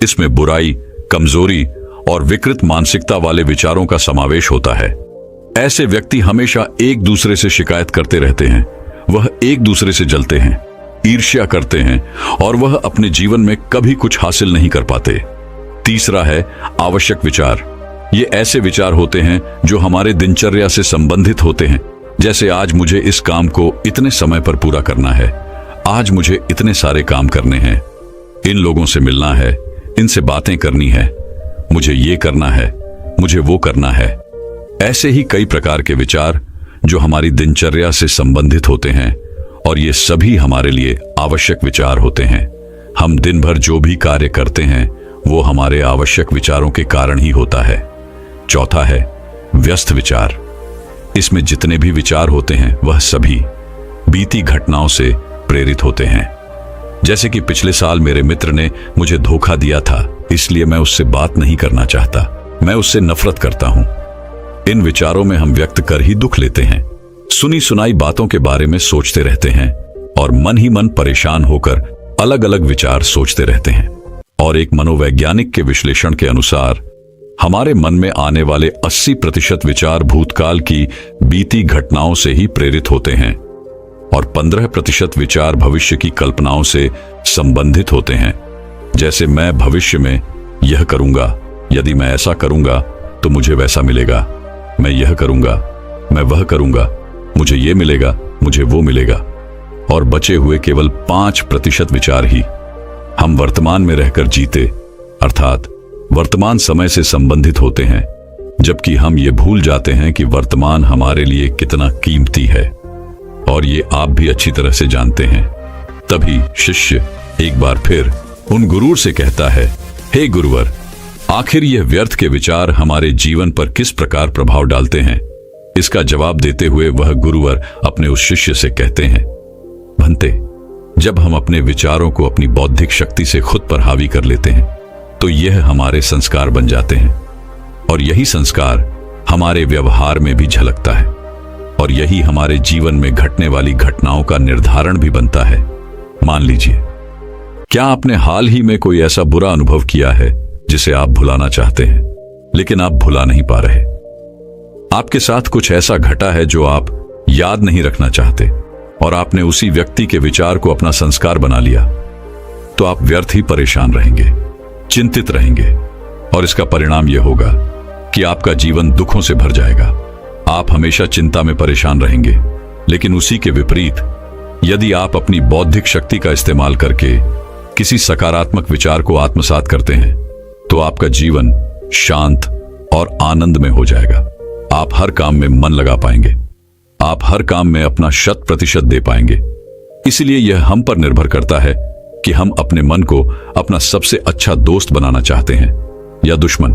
इसमें बुराई, कमजोरी और विकृत मानसिकता वाले विचारों का समावेश होता है। ऐसे व्यक्ति हमेशा एक दूसरे से शिकायत करते रहते हैं। वह एक दूसरे से जलते हैं, ईर्ष्या करते हैं और वह अपने जीवन में कभी कुछ हासिल नहीं कर पाते। तीसरा है आवश्यक विचार। ये ऐसे विचार होते हैं जो हमारे दिनचर्या से संबंधित होते हैं, जैसे आज मुझे इस काम को इतने समय पर पूरा करना है, आज मुझे इतने सारे काम करने हैं, इन लोगों से मिलना है, इनसे बातें करनी है, मुझे ये करना है, मुझे वो करना है। ऐसे ही कई प्रकार के विचार जो हमारी दिनचर्या से संबंधित होते हैं और ये सभी हमारे लिए आवश्यक विचार होते हैं। हम दिन भर जो भी कार्य करते हैं वो हमारे आवश्यक विचारों के कारण ही होता है। चौथा है व्यस्त विचार। इसमें जितने भी विचार होते हैं वह सभी बीती घटनाओं से प्रेरित होते हैं। जैसे कि पिछले साल मेरे मित्र ने मुझे धोखा दिया था, इसलिए मैं उससे बात नहीं करना चाहता, मैं उससे नफरत करता हूं। इन विचारों में हम व्यक्त कर ही दुख लेते हैं, सुनी सुनाई बातों के बारे में सोचते रहते हैं और मन ही मन परेशान होकर अलग अलग विचार सोचते रहते हैं। और एक मनोवैज्ञानिक के विश्लेषण के अनुसार हमारे मन में आने वाले 80% विचार भूतकाल की बीती घटनाओं से ही प्रेरित होते हैं और 15% विचार भविष्य की कल्पनाओं से संबंधित होते हैं। जैसे मैं भविष्य में यह करूंगा, यदि मैं ऐसा करूंगा तो मुझे वैसा मिलेगा, मैं यह करूंगा, मैं वह करूंगा, मुझे ये मिलेगा, मुझे वो मिलेगा। और बचे हुए केवल 5% विचार ही हम वर्तमान में रहकर जीते, अर्थात वर्तमान समय से संबंधित होते हैं, जबकि हम ये भूल जाते हैं कि वर्तमान हमारे लिए कितना कीमती है और ये आप भी अच्छी तरह से जानते हैं। तभी शिष्य एक बार फिर उन गुरुर से कहता है, हे गुरुवर, आखिर यह व्यर्थ के विचार हमारे जीवन पर किस प्रकार प्रभाव डालते हैं। इसका जवाब देते हुए वह गुरुवर अपने उस शिष्य से कहते हैं, भंते, जब हम अपने विचारों को अपनी बौद्धिक शक्ति से खुद पर हावी कर लेते हैं तो यह हमारे संस्कार बन जाते हैं और यही संस्कार हमारे व्यवहार में भी झलकता है और यही हमारे जीवन में घटने वाली घटनाओं का निर्धारण भी बनता है। मान लीजिए, क्या आपने हाल ही में कोई ऐसा बुरा अनुभव किया है जिसे आप भुलाना चाहते हैं लेकिन आप भुला नहीं पा रहे? आपके साथ कुछ ऐसा घटा है जो आप याद नहीं रखना चाहते और आपने उसी व्यक्ति के विचार को अपना संस्कार बना लिया, तो आप व्यर्थ ही परेशान रहेंगे, चिंतित रहेंगे और इसका परिणाम यह होगा कि आपका जीवन दुखों से भर जाएगा। आप हमेशा चिंता में परेशान रहेंगे। लेकिन उसी के विपरीत, यदि आप अपनी बौद्धिक शक्ति का इस्तेमाल करके किसी सकारात्मक विचार को आत्मसात करते हैं तो आपका जीवन शांत और आनंद में हो जाएगा। आप हर काम में मन लगा पाएंगे, आप हर काम में अपना 100% दे पाएंगे। इसलिए यह हम पर निर्भर करता है कि हम अपने मन को अपना सबसे अच्छा दोस्त बनाना चाहते हैं या दुश्मन,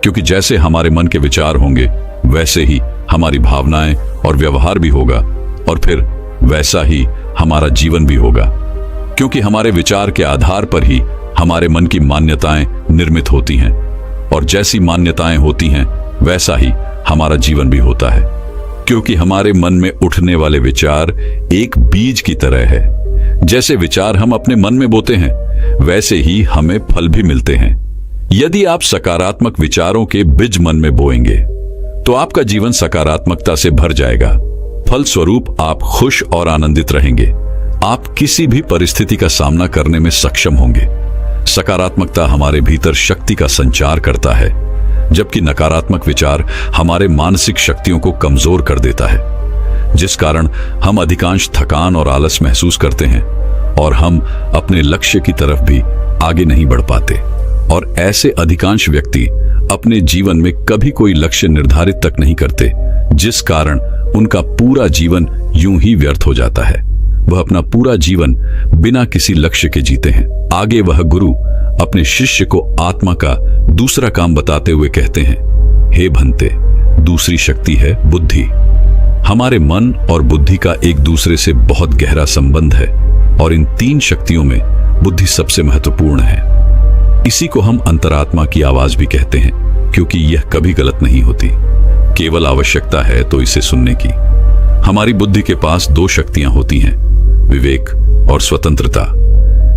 क्योंकि जैसे हमारे मन के विचार होंगे वैसे ही हमारी भावनाएं और व्यवहार भी होगा और फिर वैसा ही हमारा जीवन भी होगा, क्योंकि हमारे विचार के आधार पर ही हमारे मन की मान्यताएं निर्मित होती हैं और जैसी मान्यताएं होती हैं वैसा ही हमारा जीवन भी होता है। क्योंकि हमारे मन में उठने वाले विचार एक बीज की तरह है जैसे विचार हम अपने मन में बोते हैं, वैसे ही हमें फल भी मिलते हैं। यदि आप सकारात्मक विचारों के बीज मन में बोएंगे तो आपका जीवन सकारात्मकता से भर जाएगा। फलस्वरूप आप खुश और आनंदित रहेंगे। आप किसी भी परिस्थिति का सामना करने में सक्षम होंगे। सकारात्मकता हमारे भीतर शक्ति का संचार करता है, जबकि नकारात्मक विचार हमारे मानसिक शक्तियों को कमजोर कर देता है, जिस कारण हम अधिकांश थकान और आलस महसूस करते हैं और हम अपने लक्ष्य की तरफ भी आगे नहीं बढ़ पाते। और ऐसे अधिकांश व्यक्ति अपने जीवन में कभी कोई लक्ष्य निर्धारित तक नहीं करते, जिस कारण उनका पूरा जीवन यूं ही व्यर्थ हो जाता है। वह अपना पूरा जीवन बिना किसी लक्ष्य के जीते हैं। आगे वह गुरु अपने शिष्य को आत्मा का दूसरा काम बताते हुए कहते हैं, हे भंते, दूसरी शक्ति है बुद्धि। हमारे मन और बुद्धि का एक दूसरे से बहुत गहरा संबंध है और इन तीन शक्तियों में बुद्धि सबसे महत्वपूर्ण है। इसी को हम अंतरात्मा की आवाज भी कहते हैं, क्योंकि यह कभी गलत नहीं होती, केवल आवश्यकता है तो इसे सुनने की। हमारी बुद्धि के पास दो शक्तियां होती हैं, विवेक और स्वतंत्रता।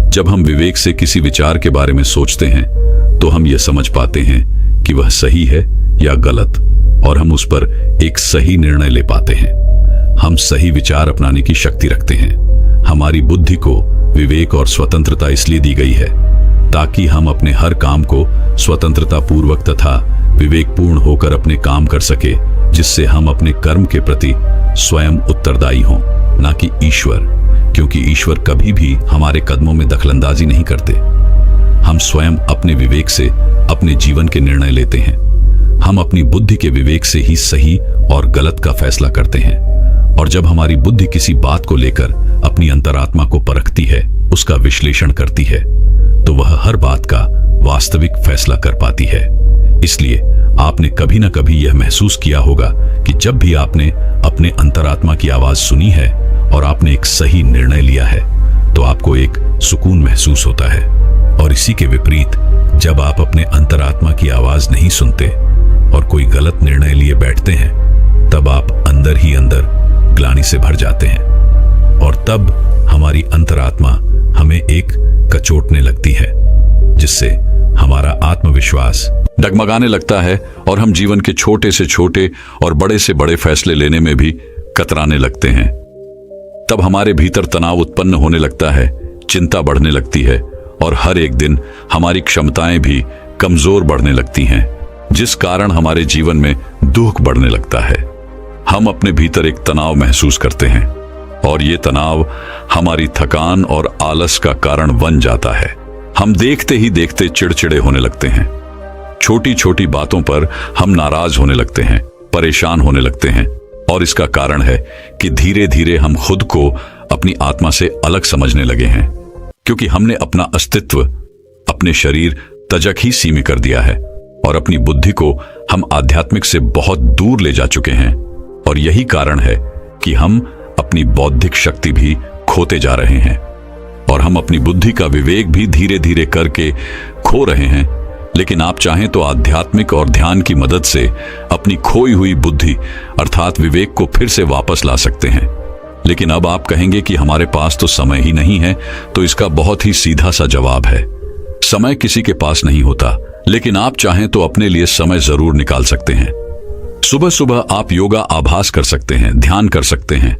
जब हम विवेक से किसी विचार के बारे में सोचते हैं तो हम यह समझ पाते हैं कि वह सही है या गलत, और हम उस पर एक सही निर्णय ले पाते हैं। हम सही विचार अपनाने की शक्ति रखते हैं। हमारी बुद्धि को विवेक और स्वतंत्रता इसलिए दी गई है ताकि हम अपने हर काम को स्वतंत्रता पूर्वक तथा विवेकपूर्ण होकर अपने काम कर सके, जिससे हम अपने कर्म के प्रति स्वयं उत्तरदायी हों, ना कि ईश्वर, क्योंकि ईश्वर कभी भी हमारे कदमों में दखलंदाजी नहीं करते। हम स्वयं अपने विवेक से अपने जीवन के निर्णय लेते हैं। हम अपनी बुद्धि के विवेक से ही सही और गलत का फैसला करते हैं, और जब हमारी बुद्धि किसी बात को लेकर अपनी अंतरात्मा को परखती है, उसका विश्लेषण करती है, तो वह हर बात का वास्तविक फैसला कर पाती है। इसलिए आपने कभी ना कभी यह महसूस किया होगा कि जब भी आपने अपने अंतरात्मा की आवाज सुनी है और आपने एक सही निर्णय लिया है, तो आपको एक सुकून महसूस होता है। और इसी के विपरीत जब आप अपने अंतरात्मा की आवाज नहीं सुनते और कोई गलत निर्णय लिए बैठते हैं, तब आप अंदर ही अंदर ग्लानि से भर जाते हैं, और तब हमारी अंतरात्मा हमें एक कचोटने लगती है, जिससे हमारा आत्मविश्वास डगमगाने लगता है और हम जीवन के छोटे से छोटे और बड़े से बड़े फैसले लेने में भी कतराने लगते हैं। तब हमारे भीतर तनाव उत्पन्न होने लगता है, चिंता बढ़ने लगती है, और हर एक दिन हमारी क्षमताएं भी कमजोर बढ़ने लगती हैं, जिस कारण हमारे जीवन में दुख बढ़ने लगता है। हम अपने भीतर एक तनाव महसूस करते हैं, और ये तनाव हमारी थकान और आलस का कारण बन जाता है। हम देखते ही देखते चिड़चिड़े होने लगते हैं। छोटी छोटी बातों पर हम नाराज होने लगते हैं, परेशान होने लगते हैं, और इसका कारण है कि धीरे धीरे हम खुद को अपनी आत्मा से अलग समझने लगे हैं, क्योंकि हमने अपना अस्तित्व अपने शरीर तजक ही सीमित कर दिया है, और अपनी बुद्धि को हम आध्यात्मिक से बहुत दूर ले जा चुके हैं। और यही कारण है कि हम अपनी बौद्धिक शक्ति भी खोते जा रहे हैं, और हम अपनी बुद्धि का विवेक भी धीरे धीरे करके खो रहे हैं। लेकिन आप चाहें तो आध्यात्मिक और ध्यान की मदद से अपनी खोई हुई बुद्धि अर्थात विवेक को फिर से वापस ला सकते हैं। लेकिन अब आप कहेंगे कि हमारे पास तो समय ही नहीं है, तो इसका बहुत ही सीधा सा जवाब है, समय किसी के पास नहीं होता, लेकिन आप चाहें तो अपने लिए समय जरूर निकाल सकते हैं। सुबह सुबह आप योगा आभास कर सकते हैं, ध्यान कर सकते हैं,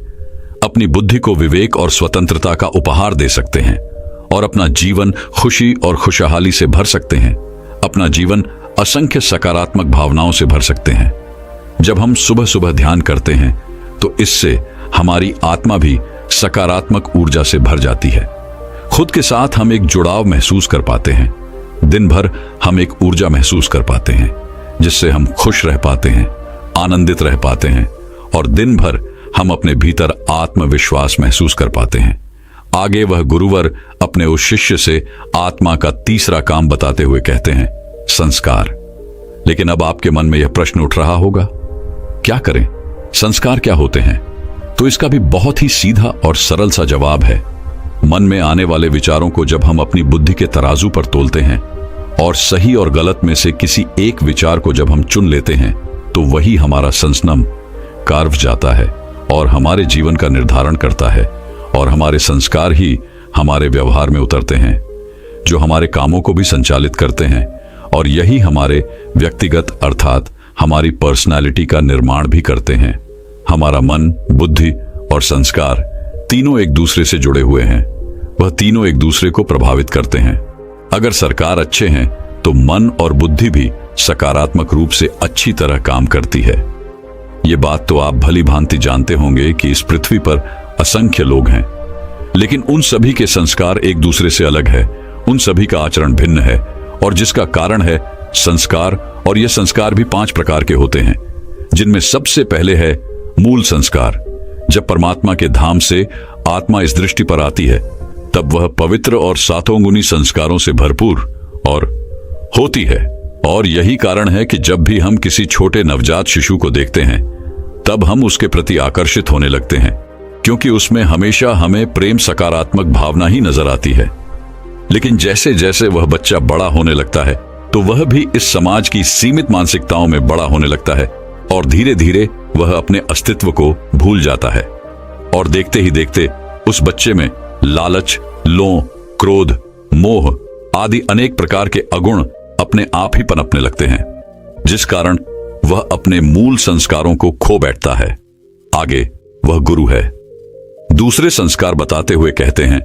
अपनी बुद्धि को विवेक और स्वतंत्रता का उपहार दे सकते हैं, और अपना जीवन खुशी और खुशहाली से भर सकते हैं। अपना जीवन असंख्य सकारात्मक भावनाओं से भर सकते हैं। जब हम सुबह सुबह ध्यान करते हैं तो इससे हमारी आत्मा भी सकारात्मक ऊर्जा से भर जाती है। खुद के साथ हम एक जुड़ाव महसूस कर पाते हैं। दिन भर हम एक ऊर्जा महसूस कर पाते हैं, जिससे हम खुश रह पाते हैं, आनंदित रह पाते हैं, और दिन भर हम अपने भीतर आत्मविश्वास महसूस कर पाते हैं। आगे वह गुरुवर अपने उस शिष्य से आत्मा का तीसरा काम बताते हुए कहते हैं, संस्कार। लेकिन अब आपके मन में यह प्रश्न उठ रहा होगा, क्या करें? संस्कार क्या होते हैं? तो इसका भी बहुत ही सीधा और सरल सा जवाब है, मन में आने वाले विचारों को जब हम अपनी बुद्धि के तराजू पर तोलते हैं और सही और गलत में से किसी एक विचार को जब हम चुन लेते हैं, तो वही हमारा संस्नम कार्व जाता है और हमारे जीवन का निर्धारण करता है, और हमारे संस्कार ही हमारे व्यवहार में उतरते हैं, जो हमारे कामों को भी संचालित करते हैं, और यही हमारे व्यक्तिगत अर्थात हमारी पर्सनालिटी का निर्माण भी करते हैं। हमारा मन, बुद्धि और संस्कार तीनों एक दूसरे से जुड़े हुए हैं। वह तीनों एक दूसरे को प्रभावित करते हैं। अगर संस्कार अच्छे हैं तो मन और बुद्धि भी सकारात्मक रूप से अच्छी तरह काम करती है। ये बात तो आप भली भांति जानते होंगे कि इस पृथ्वी पर असंख्य लोग हैं, लेकिन उन सभी के संस्कार एक दूसरे से अलग है। उन सभी का आचरण भिन्न है, और जिसका कारण है संस्कार। और ये संस्कार भी 5 प्रकार के होते हैं, जिनमें सबसे पहले है मूल संस्कार। जब परमात्मा के धाम से आत्मा इस दृष्टि पर आती है, तब वह पवित्र और 7 गुणी संस्कारों से भरपूर और होती है। और यही कारण है कि जब भी हम किसी छोटे नवजात शिशु को देखते हैं, तब हम उसके प्रति आकर्षित होने लगते हैं, क्योंकि उसमें हमेशा हमें प्रेम, सकारात्मक भावना ही नजर आती है। लेकिन जैसे जैसे वह बच्चा बड़ा होने लगता है, तो वह भी इस समाज की सीमित मानसिकताओं में बड़ा होने लगता है, और धीरे धीरे वह अपने अस्तित्व को भूल जाता है। और देखते ही देखते उस बच्चे में लालच, लोभ, क्रोध, मोह आदि अनेक प्रकार के अगुण अपने आप ही पनपने लगते हैं, जिस कारण वह अपने मूल संस्कारों को खो बैठता है। आगे वह गुरु है। दूसरे संस्कार बताते हुए कहते हैं,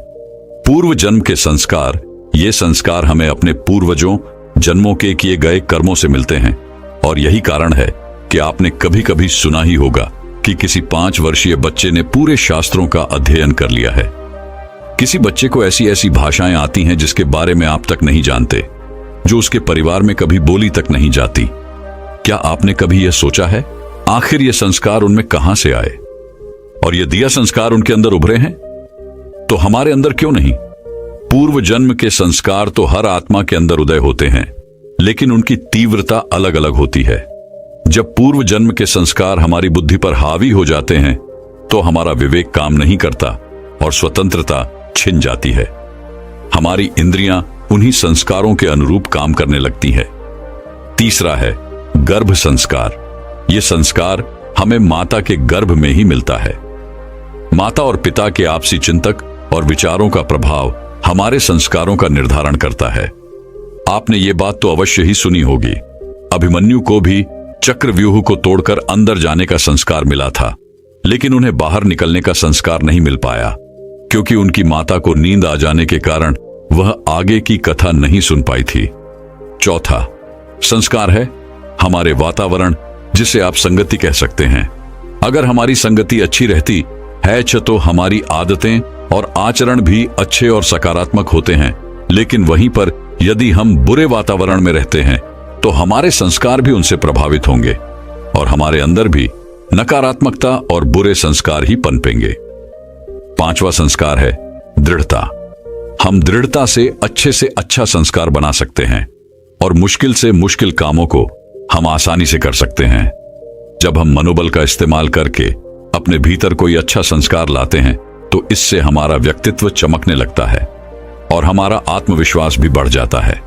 पूर्व जन्म के संस्कार। ये संस्कार हमें अपने पूर्वजों जन्मों के किए गए कर्मों से मिलते हैं। और यही कारण है कि आपने कभी कभी सुना ही होगा कि किसी 5 वर्षीय बच्चे ने पूरे शास्त्रों का अध्ययन कर लिया है। किसी बच्चे को ऐसी ऐसी भाषाएं आती हैं जिसके बारे में आप तक नहीं जानते, जो उसके परिवार में कभी बोली तक नहीं जाती। क्या आपने कभी यह सोचा है, आखिर ये संस्कार उनमें कहां से आए? और यदि यह संस्कार उनके अंदर उभरे हैं, तो हमारे अंदर क्यों नहीं? पूर्व जन्म के संस्कार तो हर आत्मा के अंदर उदय होते हैं, लेकिन उनकी तीव्रता अलग अलग होती है। जब पूर्व जन्म के संस्कार हमारी बुद्धि पर हावी हो जाते हैं, तो हमारा विवेक काम नहीं करता और स्वतंत्रता छिन जाती है। हमारी इंद्रियां उन्हीं संस्कारों के अनुरूप काम करने लगती है। तीसरा है गर्भ संस्कार। यह संस्कार हमें माता के गर्भ में ही मिलता है। माता और पिता के आपसी चिंतक और विचारों का प्रभाव हमारे संस्कारों का निर्धारण करता है। आपने ये बात तो अवश्य ही सुनी होगी, अभिमन्यु को भी चक्रव्यूह को तोड़कर अंदर जाने का संस्कार मिला था, लेकिन उन्हें बाहर निकलने का संस्कार नहीं मिल पाया, क्योंकि उनकी माता को नींद आ जाने के कारण वह आगे की कथा नहीं सुन पाई थी। चौथा संस्कार है हमारे वातावरण, जिसे आप संगति कह सकते हैं। अगर हमारी संगति अच्छी रहती है तो हमारी आदतें और आचरण भी अच्छे और सकारात्मक होते हैं। लेकिन वहीं पर यदि हम बुरे वातावरण में रहते हैं, तो हमारे संस्कार भी उनसे प्रभावित होंगे और हमारे अंदर भी नकारात्मकता और बुरे संस्कार ही पनपेंगे। 5वां संस्कार है दृढ़ता। हम दृढ़ता से अच्छा संस्कार बना सकते हैं और मुश्किल से मुश्किल कामों को हम आसानी से कर सकते हैं। जब हम मनोबल का इस्तेमाल करके अपने भीतर कोई अच्छा संस्कार लाते हैं, तो इससे हमारा व्यक्तित्व चमकने लगता है और हमारा आत्मविश्वास भी बढ़ जाता है।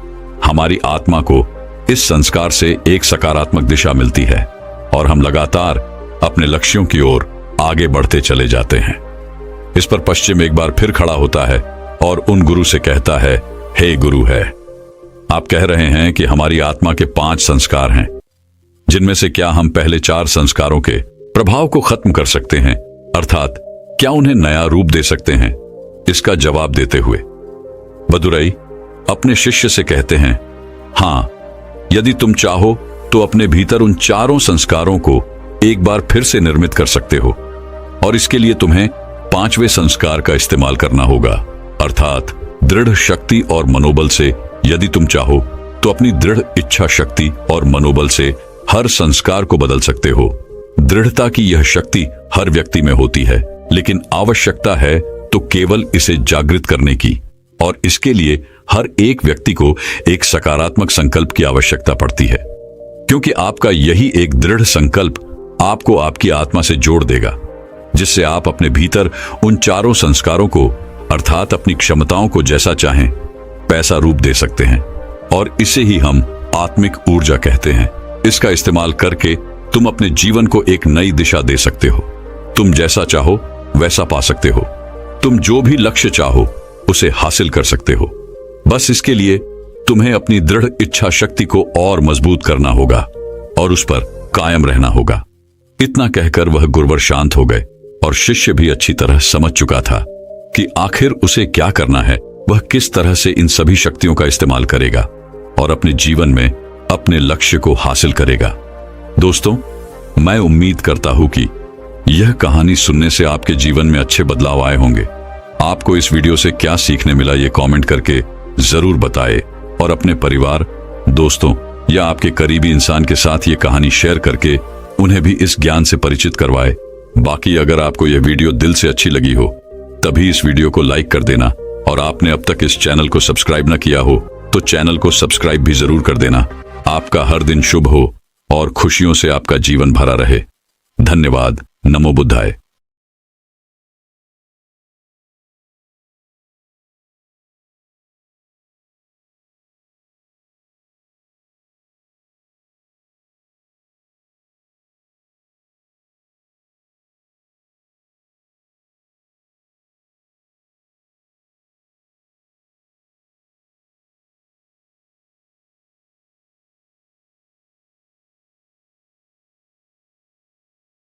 हमारी आत्मा को इस संस्कार से एक सकारात्मक दिशा मिलती है और हम लगातार अपने लक्ष्यों की ओर आगे बढ़ते चले जाते हैं। इस पर पश्चिम एक बार फिर खड़ा होता है और उन गुरु से कहता है, हे गुरु है, आप कह रहे हैं कि हमारी आत्मा के 5 संस्कार हैं, जिनमें से क्या हम पहले 4 संस्कारों के प्रभाव को खत्म कर सकते हैं, अर्थात क्या उन्हें नया रूप दे सकते हैं? इसका जवाब देते हुए बदुरई अपने शिष्य से कहते हैं, हां, यदि तुम चाहो तो अपने भीतर उन 4 संस्कारों को एक बार फिर से निर्मित कर सकते हो, और इसके लिए तुम्हें 5वें संस्कार का इस्तेमाल करना होगा, अर्थात दृढ़ शक्ति और मनोबल से। यदि तुम चाहो तो अपनी दृढ़ इच्छा शक्ति और मनोबल से हर संस्कार को बदल सकते हो। दृढ़ता की यह शक्ति हर व्यक्ति में होती है, लेकिन आवश्यकता है तो केवल इसे जागृत करने की, और इसके लिए हर एक व्यक्ति को एक सकारात्मक संकल्प की आवश्यकता पड़ती है, क्योंकि आपका यही एक दृढ़ संकल्प आपको आपकी आत्मा से जोड़ देगा, जिससे आप अपने भीतर उन 4 संस्कारों को, अर्थात अपनी क्षमताओं को जैसा चाहें पैसा रूप दे सकते हैं, और इसे ही हम आत्मिक ऊर्जा कहते हैं। इसका इस्तेमाल करके तुम अपने जीवन को एक नई दिशा दे सकते हो। तुम जैसा चाहो वैसा पा सकते हो। तुम जो भी लक्ष्य चाहो उसे हासिल कर सकते हो। बस इसके लिए तुम्हें अपनी दृढ़ इच्छा शक्ति को और मजबूत करना होगा और उस पर कायम रहना होगा। इतना कहकर वह गुरुवर शांत हो गए और शिष्य भी अच्छी तरह समझ चुका था कि आखिर उसे क्या करना है, वह किस तरह से इन सभी शक्तियों का इस्तेमाल करेगा और अपने जीवन में अपने लक्ष्य को हासिल करेगा। दोस्तों, मैं उम्मीद करता हूं कि यह कहानी सुनने से आपके जीवन में अच्छे बदलाव आए होंगे। आपको इस वीडियो से क्या सीखने मिला, ये कमेंट करके जरूर बताएं और अपने परिवार, दोस्तों या आपके करीबी इंसान के साथ ये कहानी शेयर करके उन्हें भी इस ज्ञान से परिचित करवाएं। बाकी अगर आपको यह वीडियो दिल से अच्छी लगी हो तभी इस वीडियो को लाइक कर देना और आपने अब तक इस चैनल को सब्सक्राइब न किया हो तो चैनल को सब्सक्राइब भी जरूर कर देना। आपका हर दिन शुभ हो और खुशियों से आपका जीवन भरा रहे। धन्यवाद। नमो बुद्धाय।